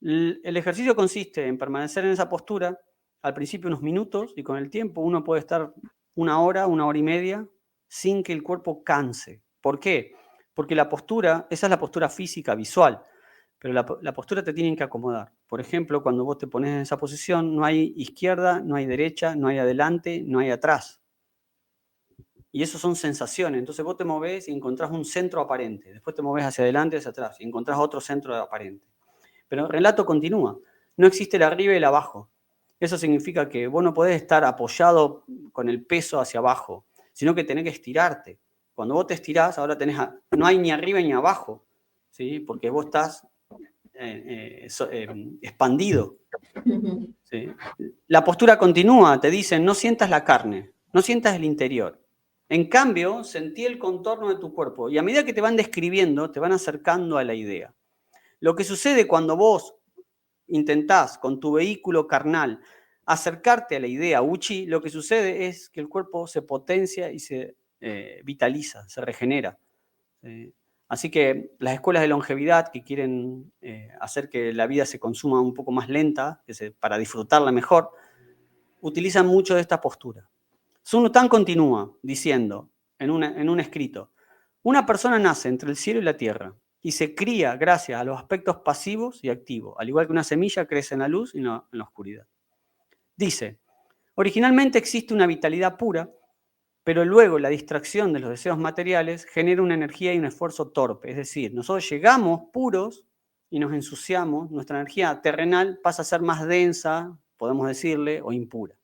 S2: El ejercicio consiste en permanecer en esa postura, al principio unos minutos, y con el tiempo uno puede estar una hora y media, sin que el cuerpo canse. ¿Por qué? Porque la postura, esa es la postura física, visual, pero la postura te tienen que acomodar. Por ejemplo, cuando vos te pones en esa posición, no hay izquierda, no hay derecha, no hay adelante, no hay atrás. Y eso son sensaciones. Entonces vos te movés y encontrás un centro aparente. Después te movés hacia adelante, hacia atrás, y encontrás otro centro aparente. Pero el relato continúa. No existe el arriba y el abajo. Eso significa que vos no podés estar apoyado con el peso hacia abajo, sino que tenés que estirarte. Cuando vos te estirás, ahora no hay ni arriba ni abajo, ¿sí? Porque vos estás expandido. ¿Sí? La postura continúa, te dicen, no sientas la carne, no sientas el interior. En cambio, sentí el contorno de tu cuerpo y a medida que te van describiendo, te van acercando a la idea. Lo que sucede cuando vos intentás con tu vehículo carnal acercarte a la idea Uchi, lo que sucede es que el cuerpo se potencia y se vitaliza, se regenera. Así que las escuelas de longevidad que quieren hacer que la vida se consuma un poco más lenta, para disfrutarla mejor, utilizan mucho de esta postura. Sun Lután continúa diciendo en un escrito, una persona nace entre el cielo y la tierra y se cría gracias a los aspectos pasivos y activos, al igual que una semilla crece en la luz y no en la oscuridad. Dice, originalmente existe una vitalidad pura, pero luego la distracción de los deseos materiales genera una energía y un esfuerzo torpe. Es decir, nosotros llegamos puros y nos ensuciamos, nuestra energía terrenal pasa a ser más densa, podemos decirle, o impura.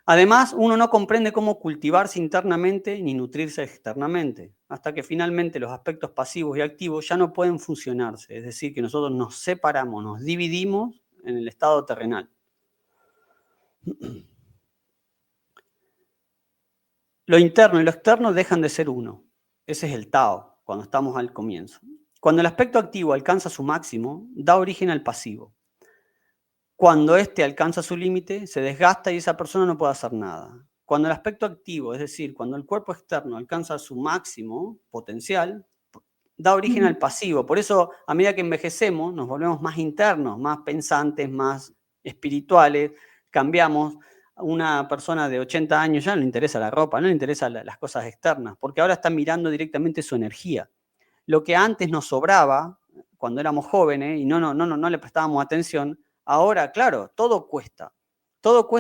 S2: Además, uno no comprende cómo cultivarse internamente ni nutrirse externamente, hasta que finalmente los aspectos pasivos y activos ya no pueden fusionarse. Es decir, que nosotros nos separamos, nos dividimos en el estado terrenal. Lo interno y lo externo dejan de ser uno. Ese es el Tao, cuando estamos al comienzo. Cuando el aspecto activo alcanza su máximo, da origen al pasivo. Cuando éste alcanza su límite, se desgasta y esa persona no puede hacer nada. Cuando el aspecto activo, es decir, cuando el cuerpo externo alcanza su máximo potencial, da origen al pasivo. Por eso, a medida que envejecemos, nos volvemos más internos, más pensantes, más espirituales, cambiamos. A una persona de 80 años ya no le interesa la ropa, no le interesan las cosas externas, porque ahora está mirando directamente su energía. Lo que antes nos sobraba, cuando éramos jóvenes y no le prestábamos atención, ahora, claro, todo cuesta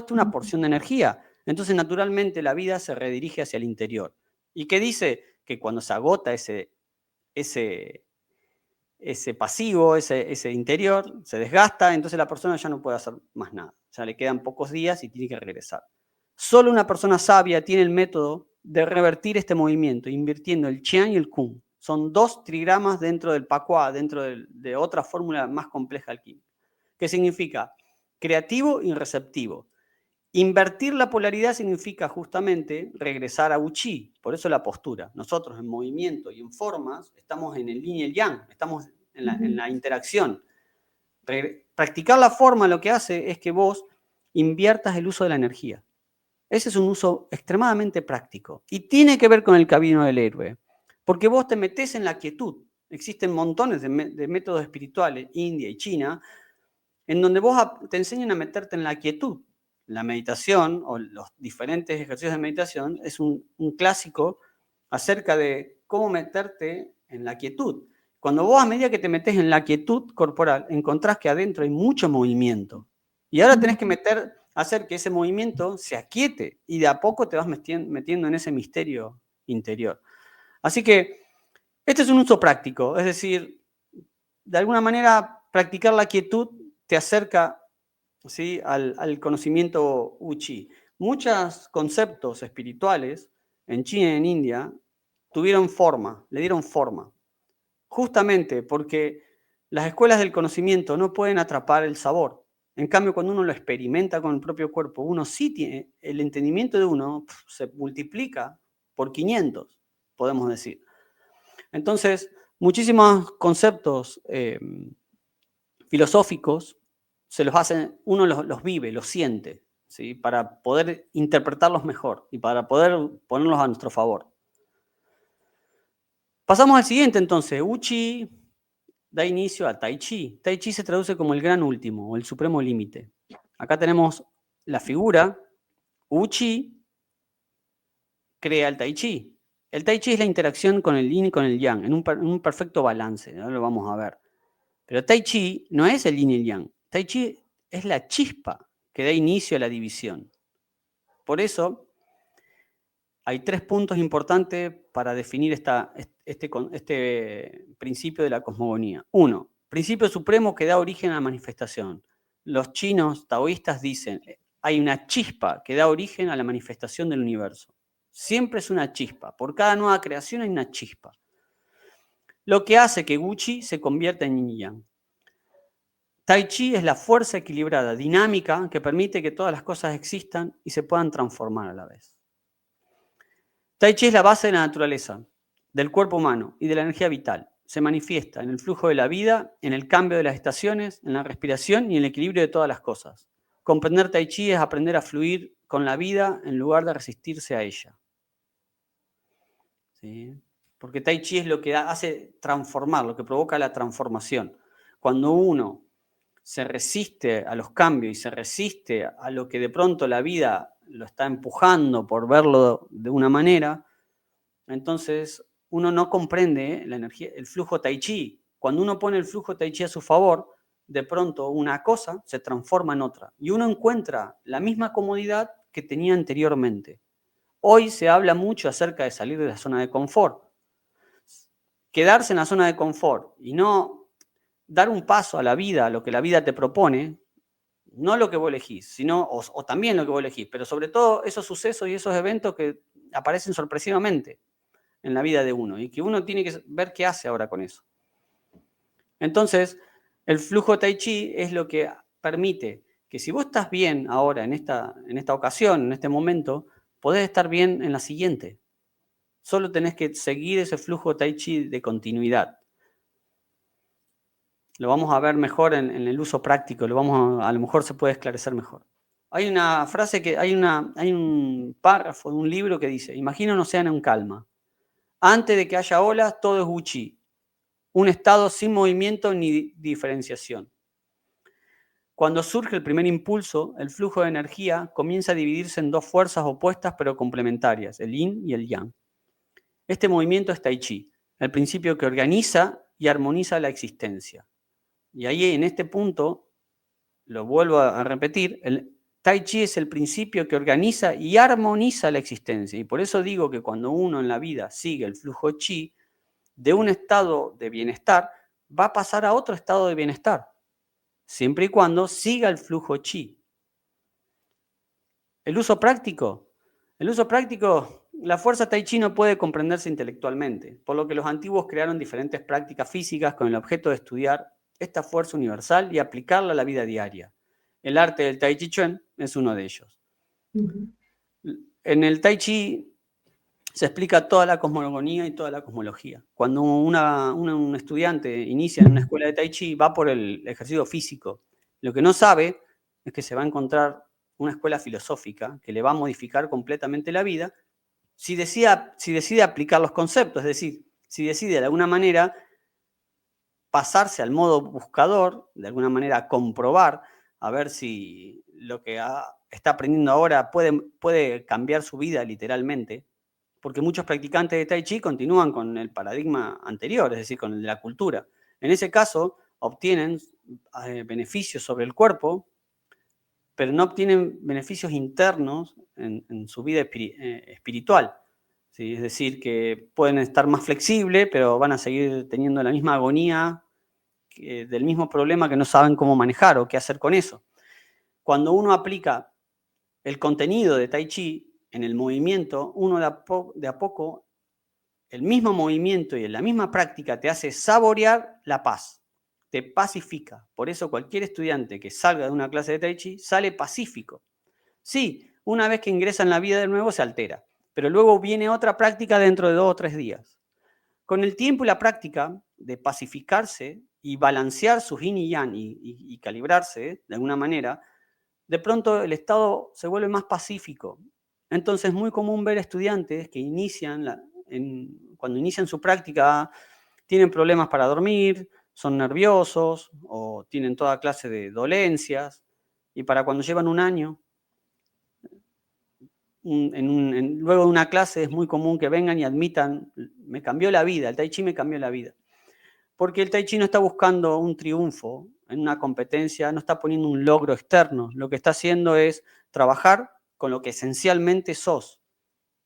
S2: una porción de energía. Entonces, naturalmente, la vida se redirige hacia el interior. ¿Y qué dice? Que cuando se agota ese pasivo, ese interior, se desgasta, entonces la persona ya no puede hacer más nada. Ya le quedan pocos días y tiene que regresar. Solo una persona sabia tiene el método de revertir este movimiento, invirtiendo el Qian y el Kung. Son dos trigramas dentro del Pakua, dentro de otra fórmula más compleja alquímica. ¿Qué significa? Creativo y receptivo. Invertir la polaridad significa justamente regresar a Uchi, por eso la postura. Nosotros en movimiento y en formas estamos en el yin y el yang, estamos en la interacción. Practicar la forma lo que hace es que vos inviertas el uso de la energía. Ese es un uso extremadamente práctico y tiene que ver con el camino del héroe, porque vos te metés en la quietud. Existen montones de métodos espirituales, India y China, en donde vos te enseñan a meterte en la quietud. La meditación o los diferentes ejercicios de meditación es un clásico acerca de cómo meterte en la quietud. Cuando vos, a medida que te metés en la quietud corporal, encontrás que adentro hay mucho movimiento. Y ahora tenés que hacer que ese movimiento se aquiete y de a poco te vas metiendo en ese misterio interior. Así que este es un uso práctico, es decir, de alguna manera practicar la quietud te acerca, ¿sí?, al conocimiento Uchi. Muchos conceptos espirituales en China y en India tuvieron forma, le dieron forma, justamente porque las escuelas del conocimiento no pueden atrapar el sabor. En cambio, cuando uno lo experimenta con el propio cuerpo, uno sí tiene, el entendimiento de uno se multiplica por 500, podemos decir. Entonces, muchísimos conceptos filosóficos se los hacen, uno los vive, los siente, ¿sí?, para poder interpretarlos mejor y para poder ponerlos a nuestro favor. Pasamos al siguiente entonces. Uchi da inicio a Tai Chi. Tai Chi se traduce como el gran último o el supremo límite. Acá tenemos la figura. Uchi crea el Tai Chi. El Tai Chi es la interacción con el yin y con el yang, en un perfecto balance. Ahora lo vamos a ver. Pero Tai Chi no es el yin y el yang. Tai Chi es la chispa que da inicio a la división. Por eso, hay 3 puntos importantes para definir este principio de la cosmogonía. 1, principio supremo que da origen a la manifestación. Los chinos taoístas dicen, hay una chispa que da origen a la manifestación del universo. Siempre es una chispa. Por cada nueva creación hay una chispa. Lo que hace que Uchi se convierta en yin y yang. Tai Chi es la fuerza equilibrada, dinámica, que permite que todas las cosas existan y se puedan transformar a la vez. Tai Chi es la base de la naturaleza, del cuerpo humano y de la energía vital. Se manifiesta en el flujo de la vida, en el cambio de las estaciones, en la respiración y en el equilibrio de todas las cosas. Comprender Tai Chi es aprender a fluir con la vida en lugar de resistirse a ella. ¿Sí? Porque Tai Chi es lo que hace transformar, lo que provoca la transformación. Cuando uno se resiste a los cambios y se resiste a lo que de pronto la vida lo está empujando por verlo de una manera, entonces uno no comprende la energía, el flujo Tai Chi. Cuando uno pone el flujo Tai Chi a su favor, de pronto una cosa se transforma en otra y uno encuentra la misma comodidad que tenía anteriormente. Hoy se habla mucho acerca de salir de la zona de confort. Quedarse en la zona de confort y no dar un paso a la vida, a lo que la vida te propone, no lo que vos elegís, sino, o también lo que vos elegís, pero sobre todo esos sucesos y esos eventos que aparecen sorpresivamente en la vida de uno y que uno tiene que ver qué hace ahora con eso. Entonces, el flujo Tai Chi es lo que permite que si vos estás bien ahora en esta ocasión, en este momento, podés estar bien en la siguiente. Solo tenés que seguir ese flujo Tai Chi de continuidad. Lo vamos a ver mejor en el uso práctico, a lo mejor se puede esclarecer mejor. Hay una frase hay un párrafo de un libro que dice, imagina un océano en calma. Antes de que haya olas, todo es Uchi, un estado sin movimiento ni diferenciación. Cuando surge el primer impulso, el flujo de energía comienza a dividirse en 2 fuerzas opuestas pero complementarias, el yin y el yang. Este movimiento es Tai Chi, el principio que organiza y armoniza la existencia. Y ahí en este punto, lo vuelvo a repetir, el Tai Chi es el principio que organiza y armoniza la existencia. Y por eso digo que cuando uno en la vida sigue el flujo Chi, de un estado de bienestar va a pasar a otro estado de bienestar, siempre y cuando siga el flujo Chi. El uso práctico, la fuerza Tai Chi no puede comprenderse intelectualmente, por lo que los antiguos crearon diferentes prácticas físicas con el objeto de estudiar esta fuerza universal y aplicarla a la vida diaria. El arte del Tai Chi Chuan es uno de ellos. En el Tai Chi se explica toda la cosmogonía y toda la cosmología. Cuando un estudiante inicia en una escuela de Tai Chi, va por el ejercicio físico. Lo que no sabe es que se va a encontrar una escuela filosófica que le va a modificar completamente la vida si decide aplicar los conceptos, es decir, si decide de alguna manera pasarse al modo buscador, de alguna manera comprobar, a ver si lo que está aprendiendo ahora puede cambiar su vida literalmente, porque muchos practicantes de Tai Chi continúan con el paradigma anterior, es decir, con el de la cultura. En ese caso, obtienen beneficios sobre el cuerpo, pero no obtienen beneficios internos en su vida espiritual. ¿Sí? Es decir, que pueden estar más flexibles, pero van a seguir teniendo la misma agonía del mismo problema que no saben cómo manejar o qué hacer con eso. Cuando uno aplica el contenido de Tai Chi en el movimiento, uno de a poco, el mismo movimiento y en la misma práctica te hace saborear la paz, te pacifica. Por eso cualquier estudiante que salga de una clase de Tai Chi sale pacífico. Sí, una vez que ingresa en la vida de nuevo se altera, pero luego viene otra práctica dentro de 2 o 3 días. Con el tiempo y la práctica de pacificarse y balancear sus yin y yang y calibrarse de alguna manera, de pronto el estado se vuelve más pacífico. Entonces es muy común ver estudiantes que cuando inician su práctica tienen problemas para dormir, son nerviosos o tienen toda clase de dolencias, y para cuando llevan un año, luego de una clase es muy común que vengan y admitan, me cambió la vida, el Tai Chi me cambió la vida. Porque el Tai Chi no está buscando un triunfo en una competencia, no está poniendo un logro externo. Lo que está haciendo es trabajar con lo que esencialmente sos.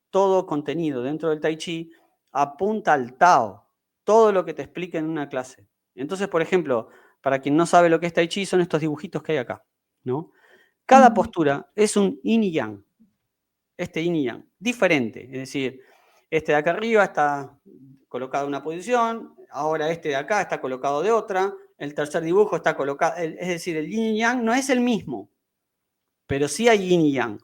S2: Todo contenido dentro del Tai Chi apunta al Tao, todo lo que te explique en una clase. Entonces, por ejemplo, para quien no sabe lo que es Tai Chi, son estos dibujitos que hay acá, ¿no? Cada postura es un yin y yang. Este yin y yang, diferente. Es decir, este de acá arriba está colocado en una posición, ahora este de acá está colocado de otra, el tercer dibujo está colocado, es decir, el yin y yang no es el mismo, pero sí hay yin y yang.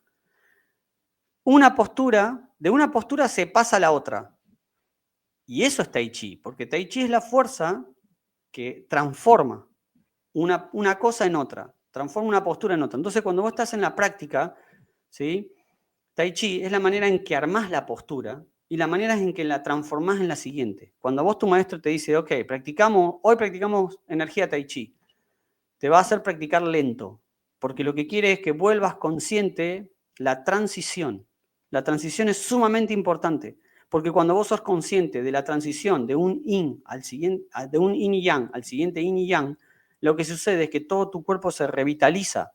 S2: De una postura se pasa a la otra. Y eso es Tai Chi, porque Tai Chi es la fuerza que transforma una cosa en otra, transforma una postura en otra. Entonces, cuando vos estás en la práctica, ¿sí? Tai Chi es la manera en que armás la postura y la manera en que la transformás en la siguiente. Cuando vos tu maestro te dice, ok, hoy practicamos energía Tai Chi, te va a hacer practicar lento, porque lo que quiere es que vuelvas consciente la transición. La transición es sumamente importante, porque cuando vos sos consciente de la transición de un yin de un yin y yang al siguiente yin y yang, lo que sucede es que todo tu cuerpo se revitaliza.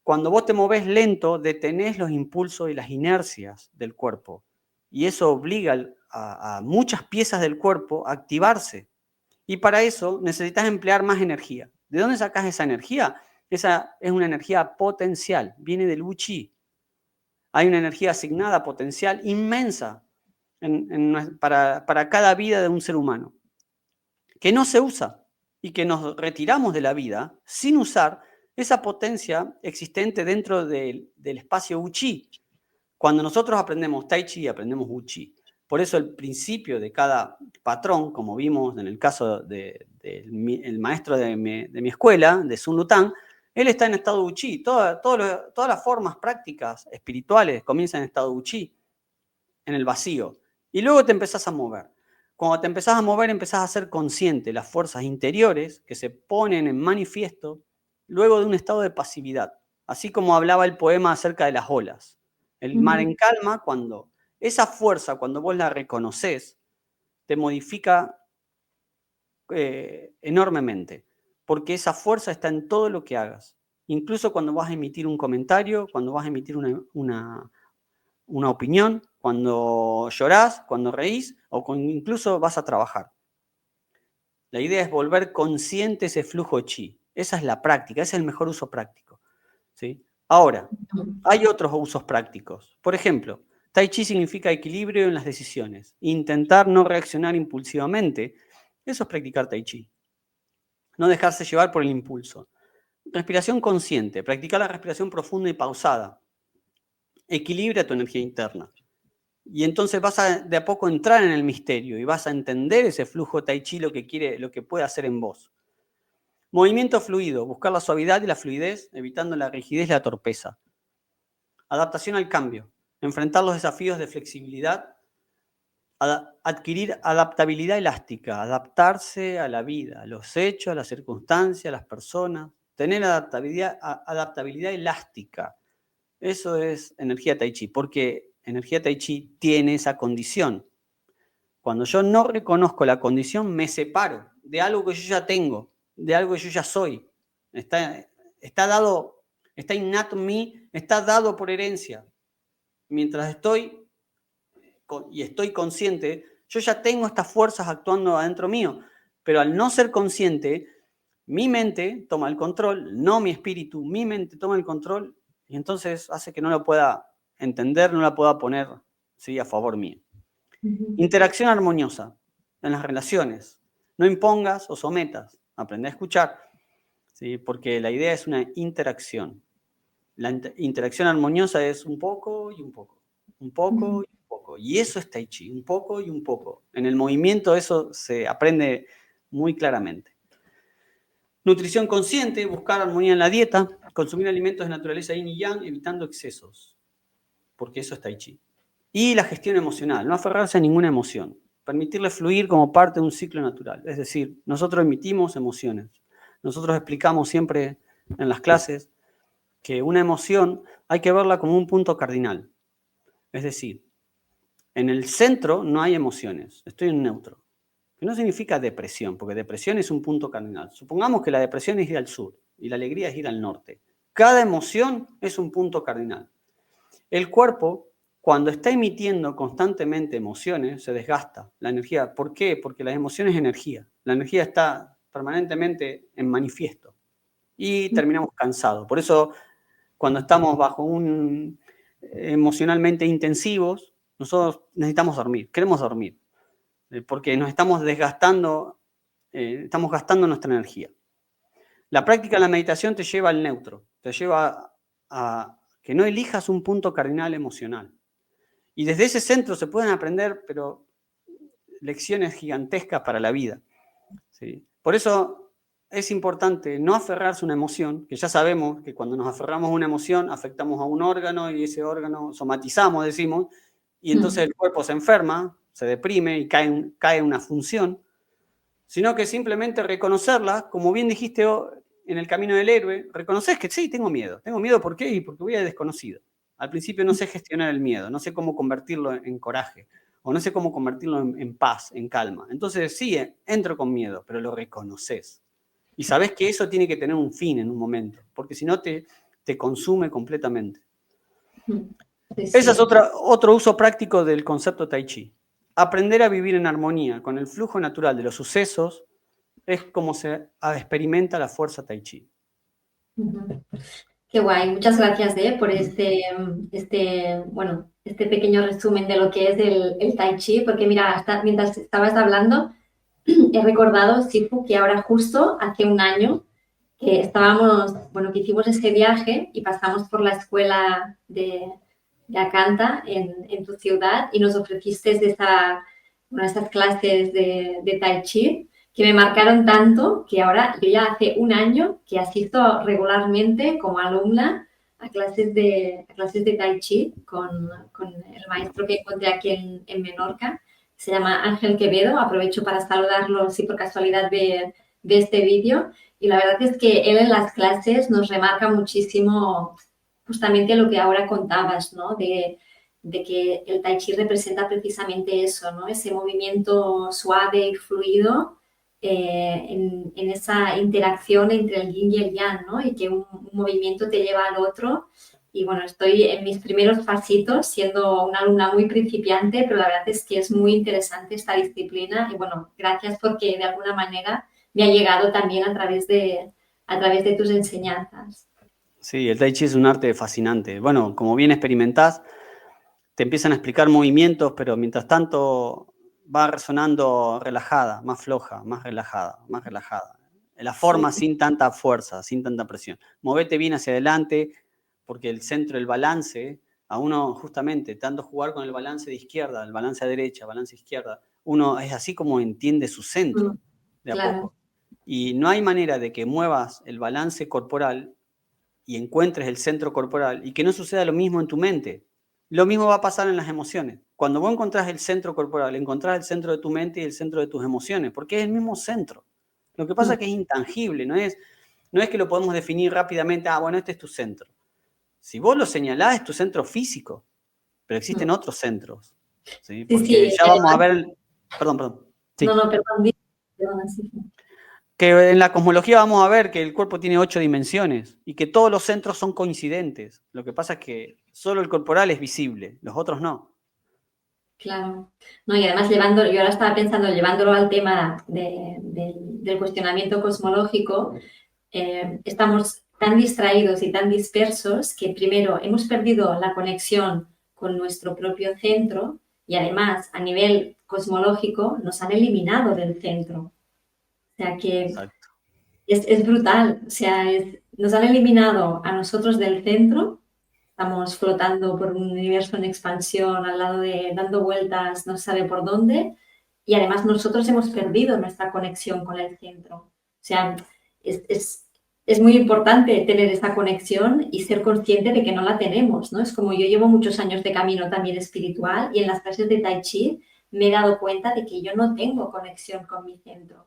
S2: Cuando vos te movés lento, detenés los impulsos y las inercias del cuerpo. Y eso obliga a muchas piezas del cuerpo a activarse. Y para eso necesitas emplear más energía. ¿De dónde sacás esa energía? Esa es una energía potencial, viene del Wu Chi. Hay una energía asignada potencial inmensa para cada vida de un ser humano, que no se usa y que nos retiramos de la vida sin usar esa potencia existente dentro del espacio Wu Chi. Cuando nosotros aprendemos Tai Chi, aprendemos Wu Chi. Por eso el principio de cada patrón, como vimos en el caso del maestro de mi escuela, de Sun Lutang, él está en estado Wu Chi. Todas las formas prácticas espirituales comienzan en estado Wu Chi, en el vacío. Y luego te empezás a mover. Cuando te empezás a mover, empezás a ser consciente de las fuerzas interiores que se ponen en manifiesto luego de un estado de pasividad. Así como hablaba el poema acerca de las olas. El mar en calma, cuando esa fuerza, cuando vos la reconoces, te modifica enormemente. Porque esa fuerza está en todo lo que hagas. Incluso cuando vas a emitir un comentario, cuando vas a emitir una opinión, cuando llorás, cuando reís o incluso vas a trabajar. La idea es volver consciente ese flujo chi. Esa es la práctica, ese es el mejor uso práctico. ¿Sí? Ahora, hay otros usos prácticos. Por ejemplo, Tai Chi significa equilibrio en las decisiones. Intentar no reaccionar impulsivamente. Eso es practicar Tai Chi. No dejarse llevar por el impulso. Respiración consciente. Practicar la respiración profunda y pausada. Equilibra tu energía interna. Y entonces vas a de a poco entrar en el misterio y vas a entender ese flujo Tai Chi, lo que puede hacer en vos. Movimiento fluido, buscar la suavidad y la fluidez, evitando la rigidez y la torpeza. Adaptación al cambio, enfrentar los desafíos de flexibilidad, adquirir adaptabilidad elástica, adaptarse a la vida, a los hechos, a las circunstancias, a las personas, tener adaptabilidad elástica. Eso es energía Tai Chi, porque energía Tai Chi tiene esa condición. Cuando yo no reconozco la condición, me separo de algo que yo ya tengo, de algo que yo ya soy. Está dado, está innato en mí, está dado por herencia. Mientras estoy consciente, yo ya tengo estas fuerzas actuando adentro mío. Pero al no ser consciente, mi mente toma el control, no mi espíritu, mi mente toma el control y entonces hace que no lo pueda entender, no la pueda poner, ¿sí?, a favor mío. Interacción armoniosa en las relaciones. No impongas o sometas, aprende a escuchar, ¿sí?, porque la idea es una interacción. La interacción armoniosa es un poco y un poco, un poco y un poco. Y eso es Tai Chi, un poco y un poco. En el movimiento eso se aprende muy claramente. Nutrición consciente, buscar armonía en la dieta, consumir alimentos de naturaleza yin y yang, evitando excesos, porque eso es Tai Chi. Y la gestión emocional, no aferrarse a ninguna emoción, permitirle fluir como parte de un ciclo natural. Es decir, nosotros emitimos emociones. Nosotros explicamos siempre en las clases que una emoción hay que verla como un punto cardinal. Es decir, en el centro no hay emociones, estoy en neutro. Que no significa depresión, porque depresión es un punto cardinal. Supongamos que la depresión es ir al sur y la alegría es ir al norte. Cada emoción es un punto cardinal. El cuerpo, cuando está emitiendo constantemente emociones, se desgasta la energía. ¿Por qué? Porque la emoción es energía. La energía está permanentemente en manifiesto y terminamos cansados. Por eso, cuando estamos emocionalmente intensivos, nosotros necesitamos dormir, queremos dormir, porque nos estamos desgastando, estamos gastando nuestra energía. La práctica de la meditación te lleva al neutro, te lleva a que no elijas un punto cardinal emocional. Y desde ese centro se pueden aprender, pero lecciones gigantescas para la vida, ¿sí? Por eso es importante no aferrarse a una emoción, que ya sabemos que cuando nos aferramos a una emoción afectamos a un órgano y ese órgano somatizamos, decimos, y entonces el cuerpo se enferma, se deprime y cae una función, sino que simplemente reconocerla, como bien dijiste en el camino del héroe, reconoces que sí, tengo miedo. ¿Tengo miedo por qué? Y porque voy a desconocido. Al principio no sé gestionar el miedo, no sé cómo convertirlo en coraje, o no sé cómo convertirlo en paz, en calma. Entonces sí, entro con miedo, pero lo reconoces. Y sabés que eso tiene que tener un fin en un momento, porque si no te consume completamente.
S1: Sí,
S2: Ese es
S1: sí.
S2: otro uso práctico del concepto Tai Chi. Aprender a vivir en armonía con el flujo natural de los sucesos es como se experimenta la fuerza Tai Chi.
S1: Qué guay, muchas gracias por este pequeño resumen de lo que es el Tai Chi, porque mira, mientras estabas hablando, he recordado, Sifu, que ahora justo hace un año que que hicimos ese viaje y pasamos por la escuela de Acanta en tu ciudad y nos ofreciste estas clases de Tai Chi que me marcaron tanto que ahora yo ya hace un año que asisto regularmente como alumna a clases de Tai Chi con el maestro que encontré aquí en Menorca. Se llama Ángel Quevedo. Aprovecho para saludarlo si por casualidad ve este vídeo. Y la verdad es que él en las clases nos remarca muchísimo justamente lo que ahora contabas, ¿no? De que el Tai Chi representa precisamente eso, ¿no? Ese movimiento suave y fluido en esa interacción entre el yin y el yang, ¿no? Y que un movimiento te lleva al otro. Y bueno, estoy en mis primeros pasitos siendo una alumna muy principiante, pero la verdad es que es muy interesante esta disciplina y bueno, gracias porque de alguna manera me ha llegado también a través de tus enseñanzas.
S2: Sí, el Tai Chi es un arte fascinante. Bueno, como bien experimentás, te empiezan a explicar movimientos, pero mientras tanto va resonando relajada, más floja, más relajada, más relajada. La forma
S1: Sí.
S2: sin tanta fuerza, sin tanta presión. Movete bien hacia adelante, porque el centro, el balance, a uno justamente, tanto jugar con el balance de izquierda, el balance a derecha, balance a izquierda, uno es así como entiende su centro, de a
S1: Claro.
S2: poco. Y no hay manera de que muevas el balance corporal y encuentres el centro corporal y que no suceda lo mismo en tu mente. Lo mismo va a pasar en las emociones. Cuando vos encontrás el centro corporal, encontrás el centro de tu mente y el centro de tus emociones, porque es el mismo centro. Lo que pasa es que es intangible, no es que lo podemos definir rápidamente, bueno, este es tu centro. Si vos lo señalás, es tu centro físico. pero existen otros centros, ¿sí?
S1: Sí,
S2: Porque
S1: sí,
S2: ya vamos a ver... Perdón. Sí.
S1: No, perdón, sí.
S2: Que en la cosmología vamos a ver que el cuerpo tiene 8 dimensiones y que todos los centros son coincidentes. Lo que pasa es que solo el corporal es visible, los otros no.
S1: Claro. No, y además yo ahora estaba pensando, llevándolo al tema del cuestionamiento cosmológico, estamos tan distraídos y tan dispersos que primero hemos perdido la conexión con nuestro propio centro y además a nivel cosmológico nos han eliminado del centro. O sea que
S2: Exacto.
S1: es brutal. O sea, nos han eliminado a nosotros del centro. Estamos flotando por un universo en expansión, al lado dando vueltas, no se sabe por dónde. Y además nosotros hemos perdido nuestra conexión con el centro. O sea, es muy importante tener esta conexión y ser consciente de que no la tenemos, ¿no? Es como yo llevo muchos años de camino también espiritual y en las clases de Tai Chi me he dado cuenta de que yo no tengo conexión con mi centro.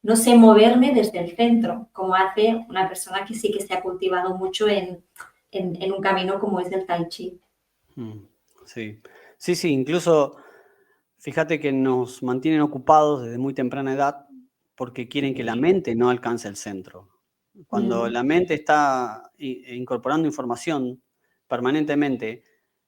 S1: No sé moverme desde el centro, como hace una persona que sí que se ha cultivado mucho en un camino como es el Tai Chi.
S2: Sí, incluso fíjate que nos mantienen ocupados desde muy temprana edad porque quieren que la mente no alcance el centro. Cuando la mente está incorporando información permanentemente,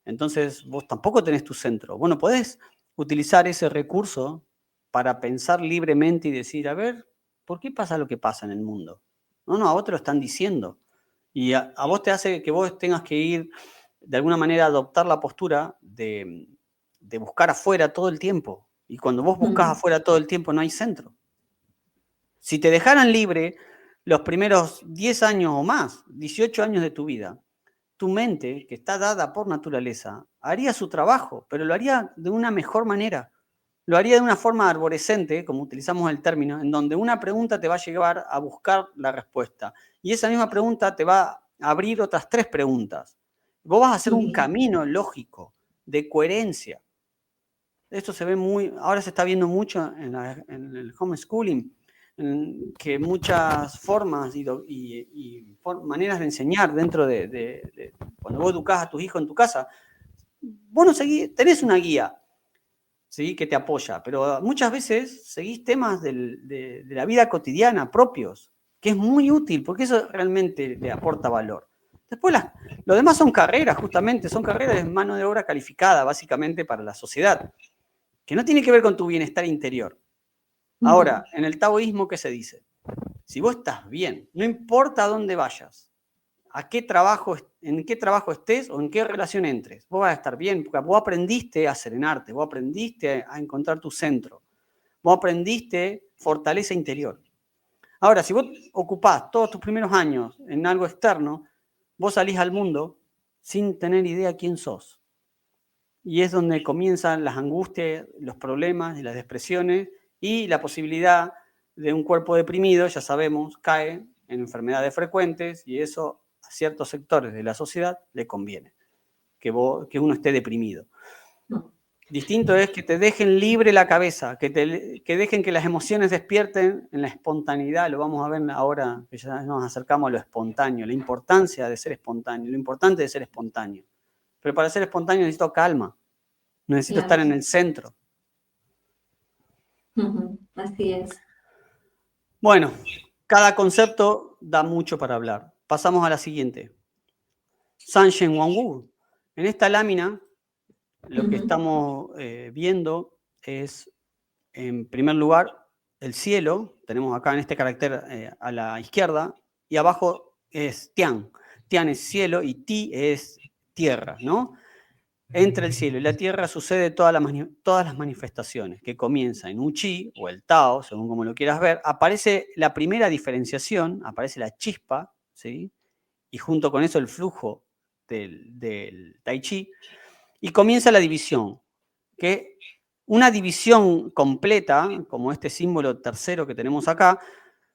S2: entonces vos tampoco tenés tu centro. Bueno, podés utilizar ese recurso para pensar libremente y decir, a ver, ¿por qué pasa lo que pasa en el mundo? No, a vos te lo están diciendo. Y a vos te hace que vos tengas que ir, de alguna manera, adoptar la postura de buscar afuera todo el tiempo. Y cuando vos buscas afuera todo el tiempo, no hay centro. Si te dejaran libre los primeros 10 años o más, 18 años de tu vida, tu mente, que está dada por naturaleza, haría su trabajo, pero lo haría de una mejor manera. Lo haría de una forma arborescente, como utilizamos el término, en donde una pregunta te va a llevar a buscar la respuesta. Y esa misma pregunta te va a abrir otras 3 preguntas. Vos vas a hacer un camino lógico, de coherencia. Esto se ve ahora se está viendo mucho en el homeschooling, que muchas formas y maneras de enseñar dentro de cuando vos educás a tus hijos en tu casa, vos no tenés una guía, ¿sí?, que te apoya, pero muchas veces seguís temas de la vida cotidiana propios, que es muy útil, porque eso realmente le aporta valor. Después lo demás son carreras, justamente, son carreras de mano de obra calificada, básicamente, para la sociedad, que no tiene que ver con tu bienestar interior. Ahora, en el taoísmo, ¿qué se dice? Si vos estás bien, no importa a dónde vayas, en qué trabajo estés o en qué relación entres, vos vas a estar bien, porque vos aprendiste a serenarte, vos aprendiste a encontrar tu centro, vos aprendiste fortaleza interior. Ahora, si vos ocupás todos tus primeros años en algo externo, vos salís al mundo sin tener idea quién sos. Y es donde comienzan las angustias, los problemas y las depresiones y la posibilidad de un cuerpo deprimido, ya sabemos, cae en enfermedades frecuentes y eso a ciertos sectores de la sociedad le conviene, que uno esté deprimido. Distinto es que te dejen libre la cabeza, que dejen que las emociones despierten en la espontaneidad. Lo vamos a ver ahora que ya nos acercamos a lo espontáneo, la importancia de ser espontáneo, lo importante de ser espontáneo. Pero para ser espontáneo necesito calma, necesito estar en el centro.
S1: Así es.
S2: Bueno, cada concepto da mucho para hablar. Pasamos a la siguiente. Sanshen Wangwu. En esta lámina, lo que estamos viendo es, en primer lugar, el cielo. Tenemos acá en este carácter a la izquierda. Y abajo es Tian. Tian es cielo y Ti es tierra, ¿no? Entre el cielo y la tierra sucede todas las manifestaciones, que comienza en Uchi o el Tao, según como lo quieras ver. Aparece la primera diferenciación, aparece la chispa, ¿sí?, y junto con eso el flujo del Tai Chi, y comienza la división, que una división completa, como este símbolo tercero que tenemos acá,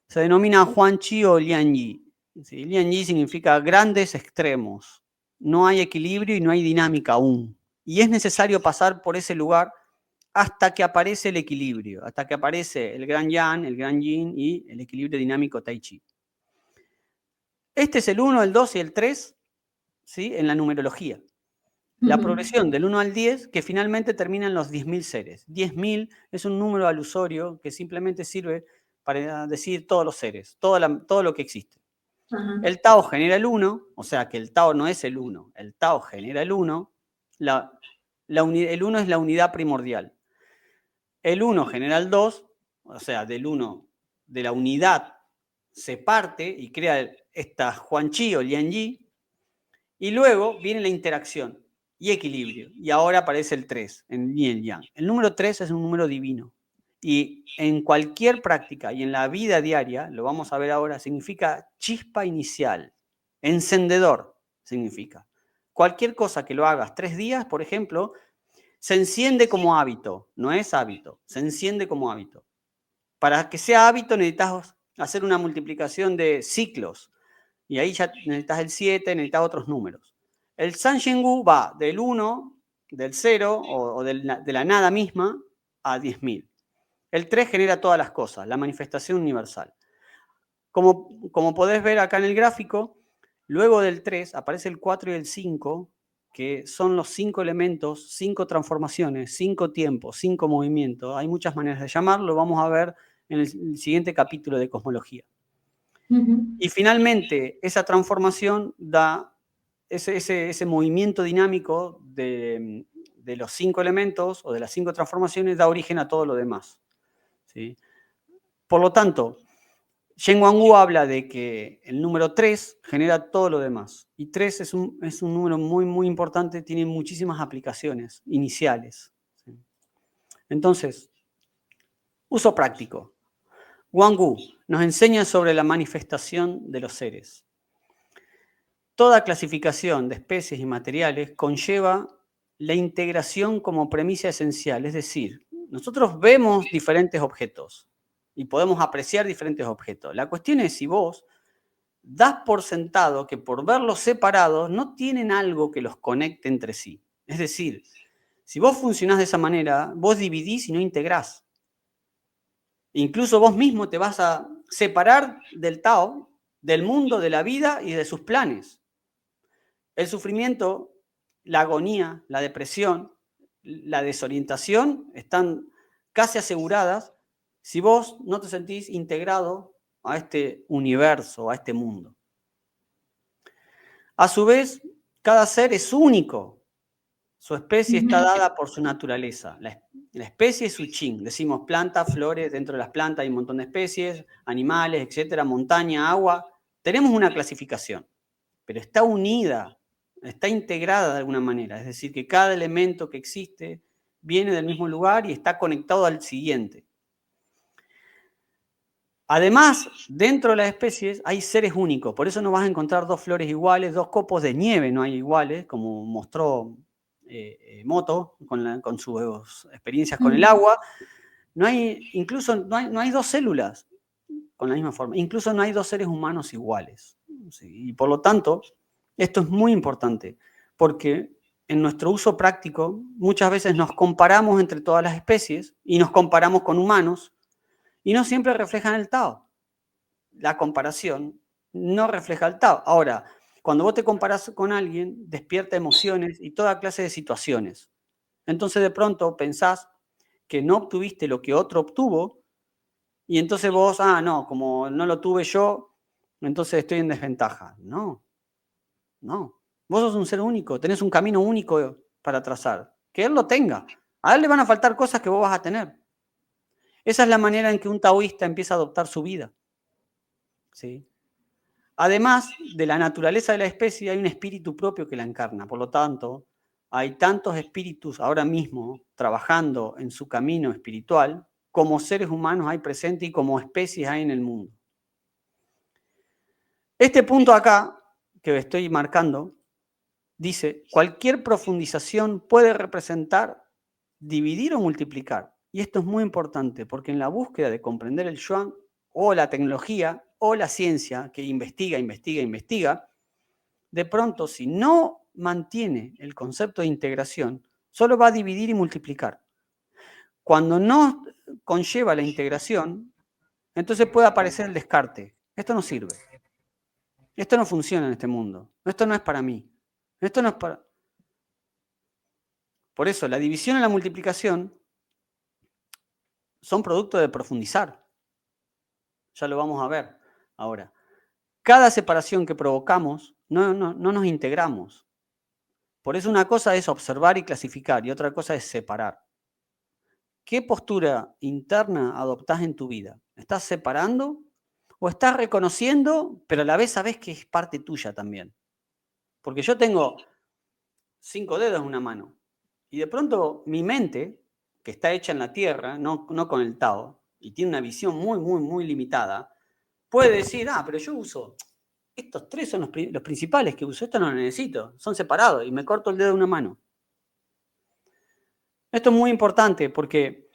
S2: se denomina Huan Chi o Lian Yi. ¿Sí? Lian Yi significa grandes extremos. No hay equilibrio y no hay dinámica aún. Y es necesario pasar por ese lugar hasta que aparece el equilibrio, hasta que aparece el gran Yang, el gran Yin y el equilibrio dinámico Tai Chi. Este es el 1, el 2 y el 3, ¿sí?, en la numerología. La progresión del 1 al 10, que finalmente termina en los 10.000 seres. 10.000 es un número alusorio que simplemente sirve para decir todos los seres, todo lo que existe.
S1: Ajá.
S2: El Tao genera el 1, o sea que el Tao no es el 1, el Tao genera el 1, el 1 es la unidad primordial. El 1 genera el 2, o sea, del 1, de la unidad, se parte y crea esta Huanchi o Lianyi, y luego viene la interacción y equilibrio. Y ahora aparece el 3, en Yin y Yang. El número 3 es un número divino. Y en cualquier práctica y en la vida diaria, lo vamos a ver ahora, significa chispa inicial. Encendedor significa. Cualquier cosa que lo hagas 3 días, por ejemplo, se enciende como hábito. No es hábito, se enciende como hábito. Para que sea hábito necesitas hacer una multiplicación de ciclos. Y ahí ya necesitas el 7, necesitas otros números. El San Shengu va del 1, del 0 o de la nada misma a 10.000. El 3 genera todas las cosas, la manifestación universal. Como podés ver acá en el gráfico, luego del 3 aparece el 4 y el 5, que son los 5 elementos, 5 transformaciones, 5 tiempos, 5 movimientos. Hay muchas maneras de llamarlo, vamos a ver en el siguiente capítulo de Cosmología. Y finalmente, esa transformación da ese movimiento dinámico de los 5 elementos o de las 5 transformaciones, da origen a todo lo demás. ¿Sí? Por lo tanto, Shen Wang-Wu habla de que el número 3 genera todo lo demás. Y 3 es un número muy, muy importante, tiene muchísimas aplicaciones iniciales. ¿Sí? Entonces, uso práctico. Wang-Wu nos enseña sobre la manifestación de los seres. Toda clasificación de especies y materiales conlleva la integración como premisa esencial, es decir, nosotros vemos diferentes objetos y podemos apreciar diferentes objetos. La cuestión es si vos das por sentado que por verlos separados no tienen algo que los conecte entre sí. Es decir, si vos funcionás de esa manera, vos dividís y no integrás. Incluso vos mismo te vas a separar del Tao, del mundo, de la vida y de sus planes. El sufrimiento, la agonía, la depresión, la desorientación están casi aseguradas si vos no te sentís integrado a este universo, a este mundo. A su vez, cada ser es único. Su especie está dada por su naturaleza. La especie es su Qing. Decimos plantas, flores, dentro de las plantas hay un montón de especies, animales, etcétera, montaña, agua. Tenemos una clasificación, pero está unida, está integrada de alguna manera. Es decir, que cada elemento que existe viene del mismo lugar y está conectado al siguiente. Además, dentro de las especies hay seres únicos. Por eso no vas a encontrar 2 flores iguales, 2 copos de nieve no hay iguales, como mostró Moto con sus experiencias con el agua. Incluso no hay 2 células con la misma forma. Incluso no hay 2 seres humanos iguales. ¿Sí? Y por lo tanto, esto es muy importante, porque en nuestro uso práctico muchas veces nos comparamos entre todas las especies y nos comparamos con humanos y no siempre reflejan el Tao. La comparación no refleja el Tao. Ahora, cuando vos te comparás con alguien, despierta emociones y toda clase de situaciones. Entonces de pronto pensás que no obtuviste lo que otro obtuvo y entonces vos, no, como no lo tuve yo, entonces estoy en desventaja. No. Vos sos un ser único, tenés un camino único para trazar. Que él lo tenga. A él le van a faltar cosas que vos vas a tener. Esa es la manera en que un taoísta empieza a adoptar su vida. ¿Sí? Además de la naturaleza de la especie, hay un espíritu propio que la encarna. Por lo tanto, hay tantos espíritus ahora mismo trabajando en su camino espiritual como seres humanos hay presente y como especies hay en el mundo. Este punto acá, que estoy marcando, dice, cualquier profundización puede representar dividir o multiplicar. Y esto es muy importante porque en la búsqueda de comprender el Yuan o la tecnología o la ciencia que investiga, de pronto si no mantiene el concepto de integración, solo va a dividir y multiplicar. Cuando no conlleva la integración, entonces puede aparecer el descarte. Esto no sirve. Esto no funciona en este mundo. Esto no es para mí. Esto no es para... Por eso, la división y la multiplicación son producto de profundizar. Ya lo vamos a ver ahora. Cada separación que provocamos, no nos integramos. Por eso una cosa es observar y clasificar y otra cosa es separar. ¿Qué postura interna adoptás en tu vida? ¿Estás separando o estás reconociendo, pero a la vez sabés que es parte tuya también? Porque yo tengo 5 dedos en una mano y de pronto mi mente, que está hecha en la tierra, no con el Tao, y tiene una visión muy limitada, puede decir, pero yo uso, estos 3 son los principales que uso, esto no lo necesito, son separados y me corto el dedo de una mano. Esto es muy importante porque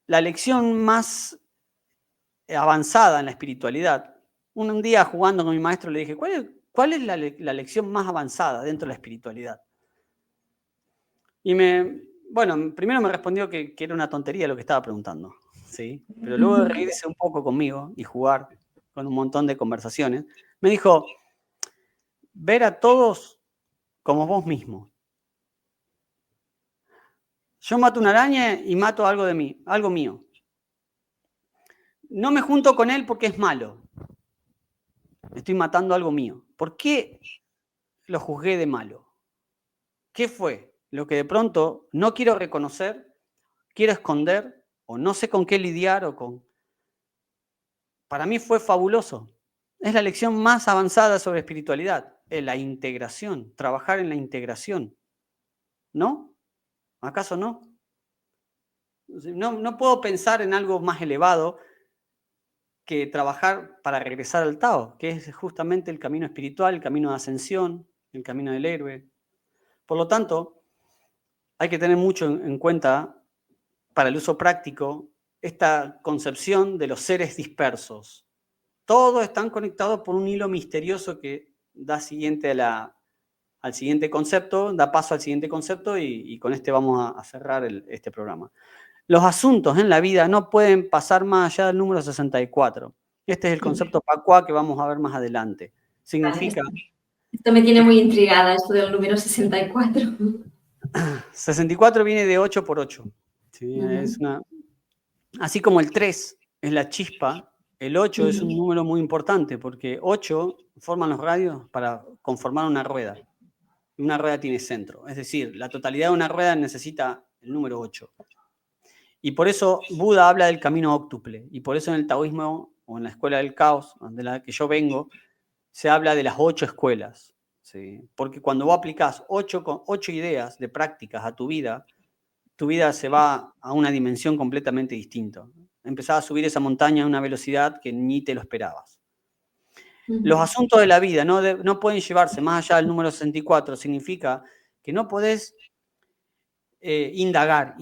S2: la lección más avanzada en la espiritualidad, un día jugando con mi maestro le dije, ¿cuál es la lección más avanzada dentro de la espiritualidad? Y primero me respondió que era una tontería lo que estaba preguntando, ¿sí? Pero luego de reírse un poco conmigo y jugar con un montón de conversaciones, me dijo, ver a todos como vos mismo. Yo mato una araña y mato algo de mí, algo mío. No me junto con él porque es malo. Estoy matando algo mío. ¿Por qué lo juzgué de malo? ¿Qué fue lo que de pronto no quiero reconocer, quiero esconder o no sé con qué lidiar Para mí fue fabuloso. Es la lección más avanzada sobre espiritualidad, la integración, trabajar en la integración. ¿No? ¿Acaso no? No puedo pensar en algo más elevado que trabajar para regresar al Tao, que es justamente el camino espiritual, el camino de ascensión, el camino del héroe. Por lo tanto, hay que tener mucho en cuenta para el uso práctico esta concepción de los seres dispersos. Todos están conectados por un hilo misterioso que da al siguiente concepto, da paso al siguiente concepto y con este vamos a cerrar este programa. Los asuntos en la vida no pueden pasar más allá del número 64. Este es el concepto Pacua que vamos a ver más adelante. Significa...
S1: Esto me tiene muy intrigada, esto del número 64.
S2: 64 viene de 8 por 8. ¿Sí? Así como el 3 es la chispa, el 8 es un número muy importante porque 8 forman los radios para conformar una rueda. Una rueda tiene centro. Es decir, la totalidad de una rueda necesita el número 8. Y por eso Buda habla del camino óctuple. Y por eso en el taoísmo o en la escuela del caos, de la que yo vengo, se habla de las 8 escuelas. ¿Sí? Porque cuando vos aplicás 8 ideas de prácticas a tu vida se va a una dimensión completamente distinta. Empezás a subir esa montaña a una velocidad que ni te lo esperabas. Los asuntos de la vida no pueden llevarse más allá del número 64. Significa que no podés indagar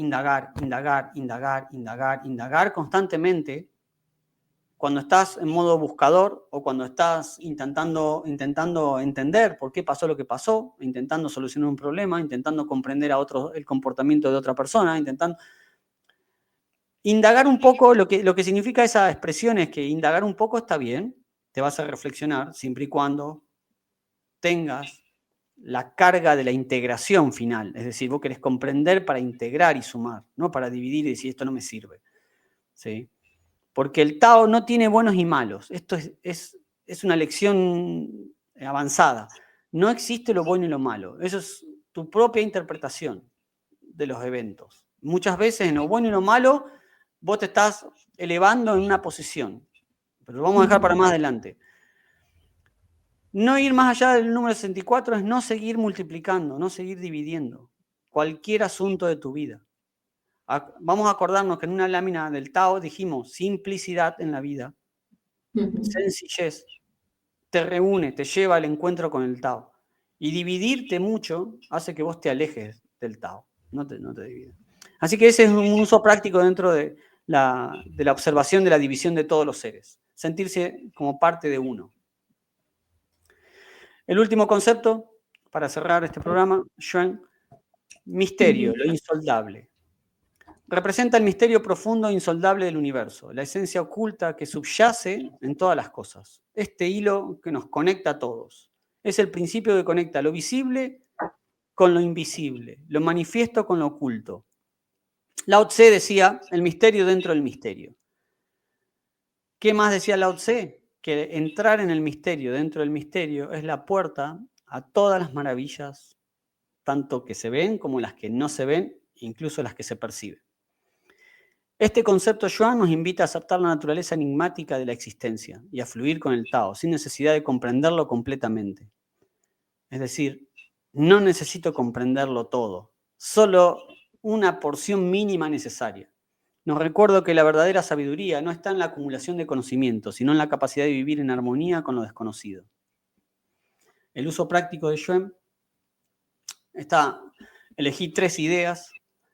S2: constantemente cuando estás en modo buscador o cuando estás intentando entender por qué pasó lo que pasó, intentando solucionar un problema, intentando comprender el comportamiento de otra persona, intentando... Indagar un poco, lo que significa esa expresión es que indagar un poco está bien, te vas a reflexionar siempre y cuando tengas la carga de la integración final. Es decir, vos querés comprender para integrar y sumar, no para dividir y decir esto no me sirve. ¿Sí? Porque el Tao no tiene buenos y malos. Esto es una lección avanzada. No existe lo bueno y lo malo. Eso es tu propia interpretación de los eventos. Muchas veces en lo bueno y lo malo vos te estás elevando en una posición. Pero lo vamos a dejar para más adelante. No ir más allá del número 64 es no seguir multiplicando, no seguir dividiendo cualquier asunto de tu vida. Vamos a acordarnos que en una lámina del Tao dijimos simplicidad en la vida, sencillez, te reúne, te lleva al encuentro con el Tao. Y dividirte mucho hace que vos te alejes del Tao, no te dividas. Así que ese es un uso práctico dentro de la observación de la división de todos los seres. Sentirse como parte de uno. El último concepto, para cerrar este programa, Xuan, misterio, lo insoldable. Representa el misterio profundo e insoldable del universo, la esencia oculta que subyace en todas las cosas. Este hilo que nos conecta a todos. Es el principio que conecta lo visible con lo invisible, lo manifiesto con lo oculto. Lao Tse decía, el misterio dentro del misterio. ¿Qué más decía Lao Tse? Que entrar en el misterio dentro del misterio es la puerta a todas las maravillas, tanto que se ven como las que no se ven, incluso las que se perciben. Este concepto Yuan nos invita a aceptar la naturaleza enigmática de la existencia y a fluir con el Tao, sin necesidad de comprenderlo completamente. Es decir, no necesito comprenderlo todo, solo una porción mínima necesaria. Nos recuerdo que la verdadera sabiduría no está en la acumulación de conocimiento, sino en la capacidad de vivir en armonía con lo desconocido. El uso práctico de Yuan elegí 3 ideas.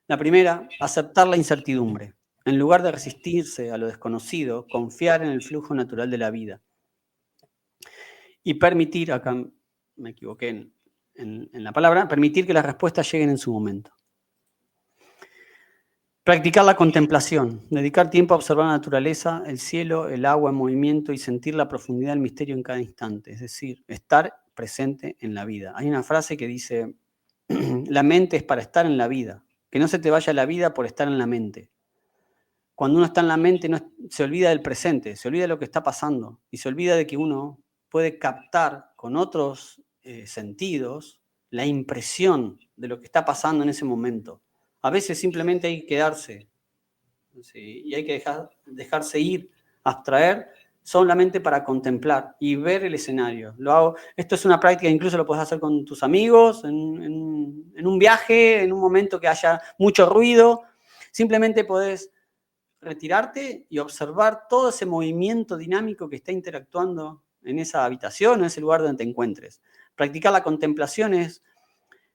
S2: La primera, aceptar la incertidumbre. En lugar de resistirse a lo desconocido, confiar en el flujo natural de la vida. Y permitir, acá me equivoqué en la palabra, permitir que las respuestas lleguen en su momento. Practicar la contemplación, dedicar tiempo a observar la naturaleza, el cielo, el agua en movimiento y sentir la profundidad del misterio en cada instante. Es decir, estar presente en la vida. Hay una frase que dice, la mente es para estar en la vida. Que no se te vaya la vida por estar en la mente. Cuando uno está en la mente se olvida del presente, se olvida de lo que está pasando y se olvida de que uno puede captar con otros sentidos la impresión de lo que está pasando en ese momento. A veces simplemente hay que quedarse, ¿sí? Y hay que dejarse ir, abstraer solamente para contemplar y ver el escenario. Esto es una práctica, incluso lo puedes hacer con tus amigos, en un viaje, en un momento que haya mucho ruido. Simplemente podés retirarte y observar todo ese movimiento dinámico que está interactuando en esa habitación o en ese lugar donde te encuentres. Practicar la contemplación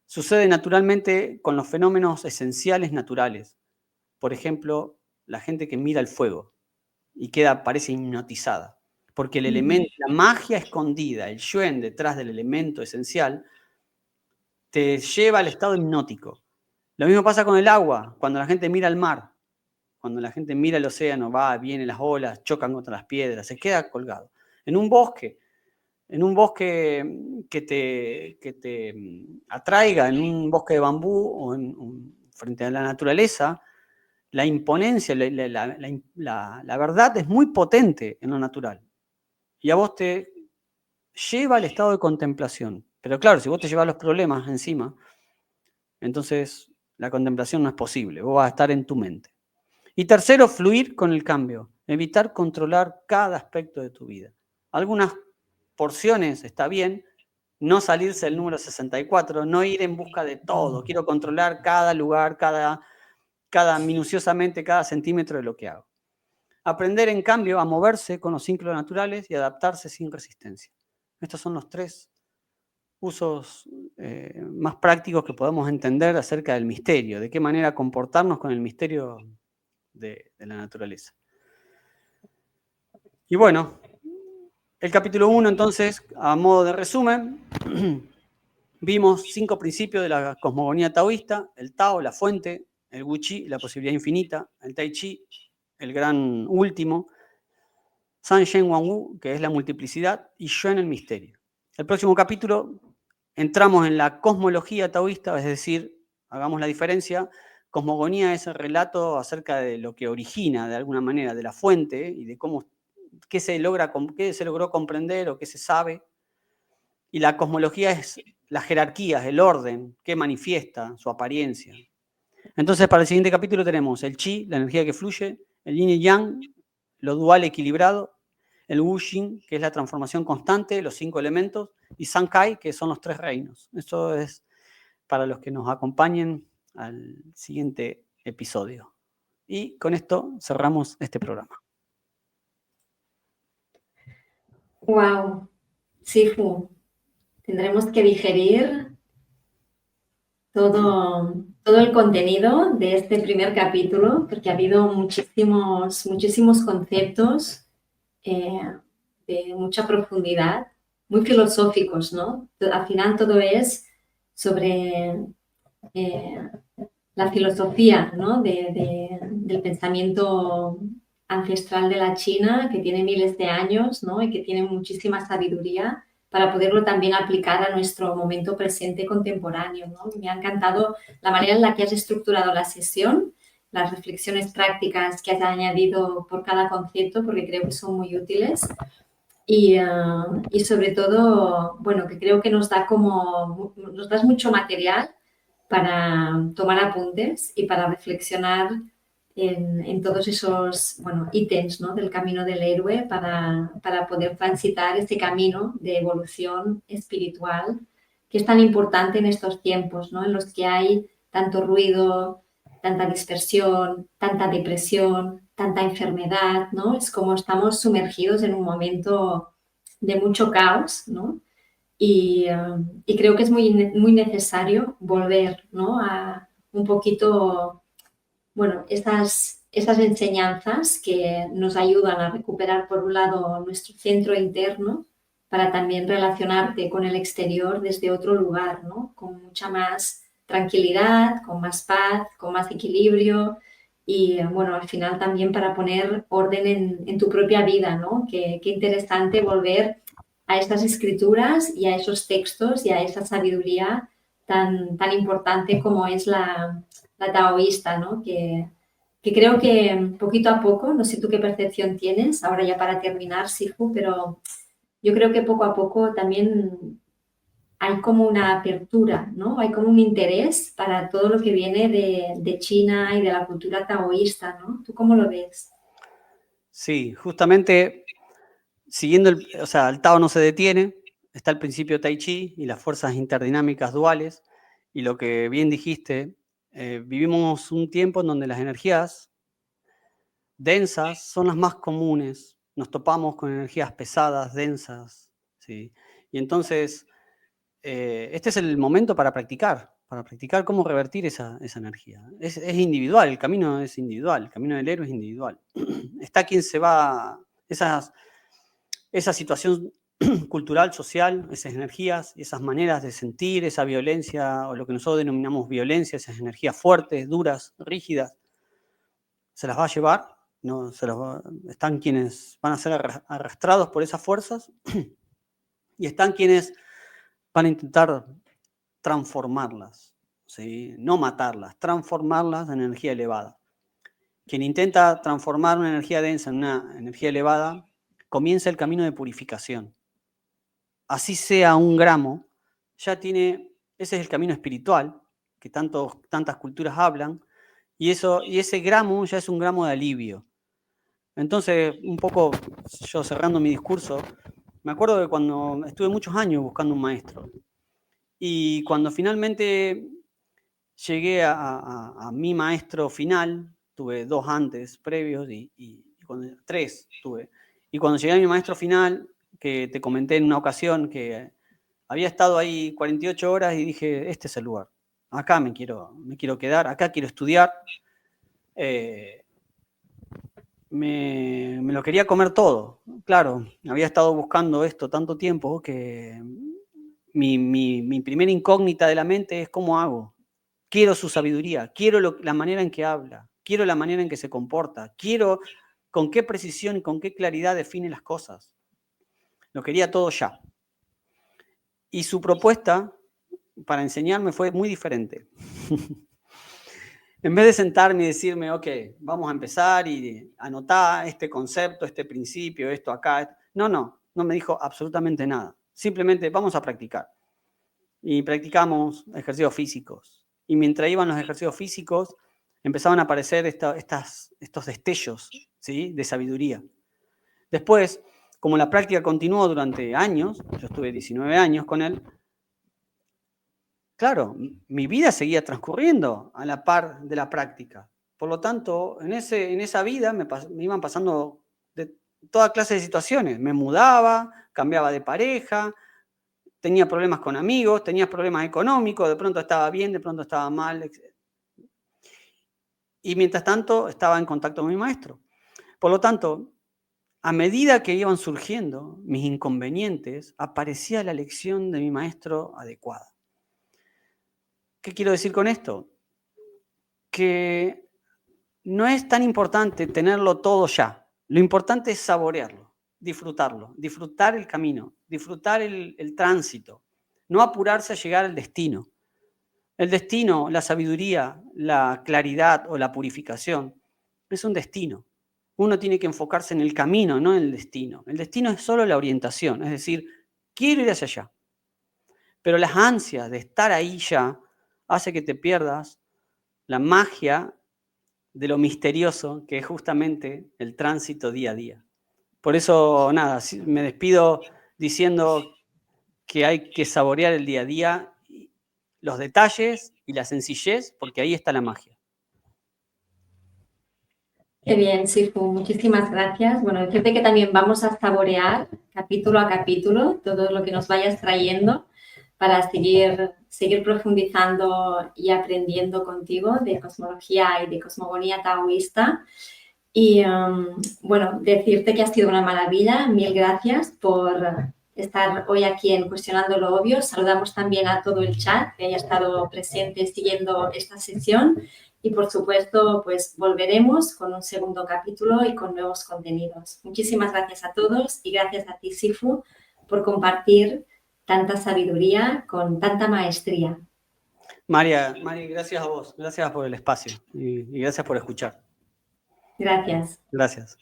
S2: sucede naturalmente con los fenómenos esenciales naturales. Por ejemplo, la gente que mira el fuego y parece hipnotizada, porque el elemento, la magia escondida, el yuen detrás del elemento esencial, te lleva al estado hipnótico. Lo mismo pasa con el agua, cuando la gente mira el mar. Cuando la gente mira el océano, vienen las olas, chocan contra las piedras, se queda colgado. En un bosque que te atraiga, en un bosque de bambú o frente a la naturaleza, la imponencia, la verdad es muy potente en lo natural. Y a vos te lleva al estado de contemplación. Pero claro, si vos te llevas los problemas encima, entonces la contemplación no es posible, vos vas a estar en tu mente. Y tercero, fluir con el cambio, evitar controlar cada aspecto de tu vida. Algunas porciones está bien, no salirse del número 64, no ir en busca de todo, quiero controlar cada lugar, minuciosamente cada centímetro de lo que hago. Aprender, en cambio, a moverse con los ciclos naturales y adaptarse sin resistencia. Estos son los 3 usos más prácticos que podemos entender acerca del misterio, de qué manera comportarnos con el misterio de la naturaleza. Y bueno, el capítulo 1, entonces, a modo de resumen, vimos 5 principios de la cosmogonía taoísta: el Tao, la fuente; el Wu Chi, la posibilidad infinita; el Tai Chi, el gran último; San Shen Wan Wu, que es la multiplicidad; y Yuan, el misterio. El próximo capítulo entramos en la cosmología taoísta, es decir, hagamos la diferencia. Cosmogonía es el relato acerca de lo que origina, de alguna manera, de la fuente y de qué se logró comprender o qué se sabe. Y la cosmología es las jerarquías, el orden, que manifiesta su apariencia. Entonces, para el siguiente capítulo tenemos el Chi, la energía que fluye; el Yin y Yang, lo dual equilibrado; el Wu Xing, que es la transformación constante, los 5 elementos; y San Kai, que son los 3 reinos. Esto es para los que nos acompañen al siguiente episodio. Y con esto cerramos este programa.
S1: Wow, Sifu, tendremos que digerir todo el contenido de este primer capítulo, porque ha habido muchísimos conceptos de mucha profundidad, muy filosóficos, ¿no? Al final todo es sobre la filosofía, ¿no? del pensamiento ancestral de la China, que tiene miles de años, ¿no? Y que tiene muchísima sabiduría para poderlo también aplicar a nuestro momento presente contemporáneo, ¿no? Me ha encantado la manera en la que has estructurado la sesión, las reflexiones prácticas que has añadido por cada concepto, porque creo que son muy útiles. Y sobre todo, bueno, que creo que nos das mucho material para tomar apuntes y para reflexionar en todos esos, bueno, ítems, ¿no?, del camino del héroe para poder transitar este camino de evolución espiritual que es tan importante en estos tiempos, ¿no?, en los que hay tanto ruido, tanta dispersión, tanta depresión, tanta enfermedad, ¿no? Es como estamos sumergidos en un momento de mucho caos, ¿no? Y creo que es muy necesario volver, ¿no?, a un poquito, bueno, estas enseñanzas que nos ayudan a recuperar, por un lado, nuestro centro interno para también relacionarte con el exterior desde otro lugar, ¿no?, con mucha más tranquilidad, con más paz, con más equilibrio y, bueno, al final también para poner orden en tu propia vida, ¿no? Qué interesante volver a estas escrituras y a esos textos y a esa sabiduría tan importante como es la taoísta, ¿no? Que creo que poquito a poco, no sé tú qué percepción tienes, ahora ya para terminar, Sifu, pero yo creo que poco a poco también hay como una apertura, ¿no? Hay como un interés para todo lo que viene de China y de la cultura taoísta, ¿no? ¿Tú cómo lo ves?
S2: Sí, justamente siguiendo o sea, el Tao no se detiene, está el principio Tai Chi y las fuerzas interdinámicas duales, y lo que bien dijiste, vivimos un tiempo en donde las energías densas son las más comunes, nos topamos con energías pesadas, densas, ¿sí? Y entonces, este es el momento para practicar cómo revertir esa energía. Es individual, el camino es individual, el camino del héroe es individual. Está quien se va, esa situación cultural, social, esas energías, esas maneras de sentir, esa violencia, o lo que nosotros denominamos violencia, esas energías fuertes, duras, rígidas, se las va a llevar, ¿no? Están quienes van a ser arrastrados por esas fuerzas y están quienes van a intentar transformarlas, ¿sí? No matarlas, transformarlas en energía elevada. Quien intenta transformar una energía densa en una energía elevada, comienza el camino de purificación. Así sea un gramo, ya tiene, ese es el camino espiritual, que tantas culturas hablan, y ese gramo ya es un gramo de alivio. Entonces, un poco, yo cerrando mi discurso, me acuerdo de cuando estuve muchos años buscando un maestro, y cuando finalmente llegué a mi maestro final, tuve 2 antes, previos, y 3 tuve. Y cuando llegué a mi maestro final, que te comenté en una ocasión que había estado ahí 48 horas y dije, este es el lugar. Acá me quiero quedar, acá quiero estudiar. Me lo quería comer todo. Claro, había estado buscando esto tanto tiempo que mi primera incógnita de la mente es cómo hago. Quiero su sabiduría, quiero la manera en que habla, quiero la manera en que se comporta, quiero con qué precisión y con qué claridad define las cosas. Lo quería todo ya. Y su propuesta para enseñarme fue muy diferente. En vez de sentarme y decirme, ok, vamos a empezar y anotar este concepto, este principio, esto acá. No me dijo absolutamente nada. Simplemente vamos a practicar. Y practicamos ejercicios físicos. Y mientras iban los ejercicios físicos, empezaban a aparecer estos destellos, ¿sí?, de sabiduría. Después, como la práctica continuó durante años, yo estuve 19 años con él, claro, mi vida seguía transcurriendo a la par de la práctica. Por lo tanto, en esa vida me iban pasando de toda clase de situaciones. Me mudaba, cambiaba de pareja, tenía problemas con amigos, tenía problemas económicos, de pronto estaba bien, de pronto estaba mal. Y mientras tanto estaba en contacto con mi maestro. Por lo tanto, a medida que iban surgiendo mis inconvenientes, aparecía la lección de mi maestro adecuada. ¿Qué quiero decir con esto? Que no es tan importante tenerlo todo ya. Lo importante es saborearlo. disfrutarlo, disfrutar el camino, disfrutar el tránsito, no apurarse a llegar al destino. El destino, la sabiduría, la claridad o la purificación es un destino. Uno tiene que enfocarse en el camino, no en el destino. El destino es solo la orientación, es decir, quiero ir hacia allá. Pero las ansias de estar ahí ya hace que te pierdas la magia de lo misterioso que es justamente el tránsito día a día. Por eso, nada, me despido diciendo que hay que saborear el día a día, los detalles y la sencillez, porque ahí está la magia.
S1: Qué bien, Sifu, muchísimas gracias. Bueno, decirte que también vamos a saborear capítulo a capítulo todo lo que nos vayas trayendo para seguir profundizando y aprendiendo contigo de cosmología y de cosmogonía taoísta. Y bueno, decirte que ha sido una maravilla. Mil gracias por estar hoy aquí en Cuestionando lo Obvio. Saludamos también a todo el chat que haya estado presente siguiendo esta sesión. Y por supuesto, pues volveremos con un segundo capítulo y con nuevos contenidos. Muchísimas gracias a todos y gracias a ti, Sifu, por compartir tanta sabiduría con tanta maestría.
S2: María, gracias a vos, gracias por el espacio y gracias por escuchar.
S1: Gracias.
S2: Gracias.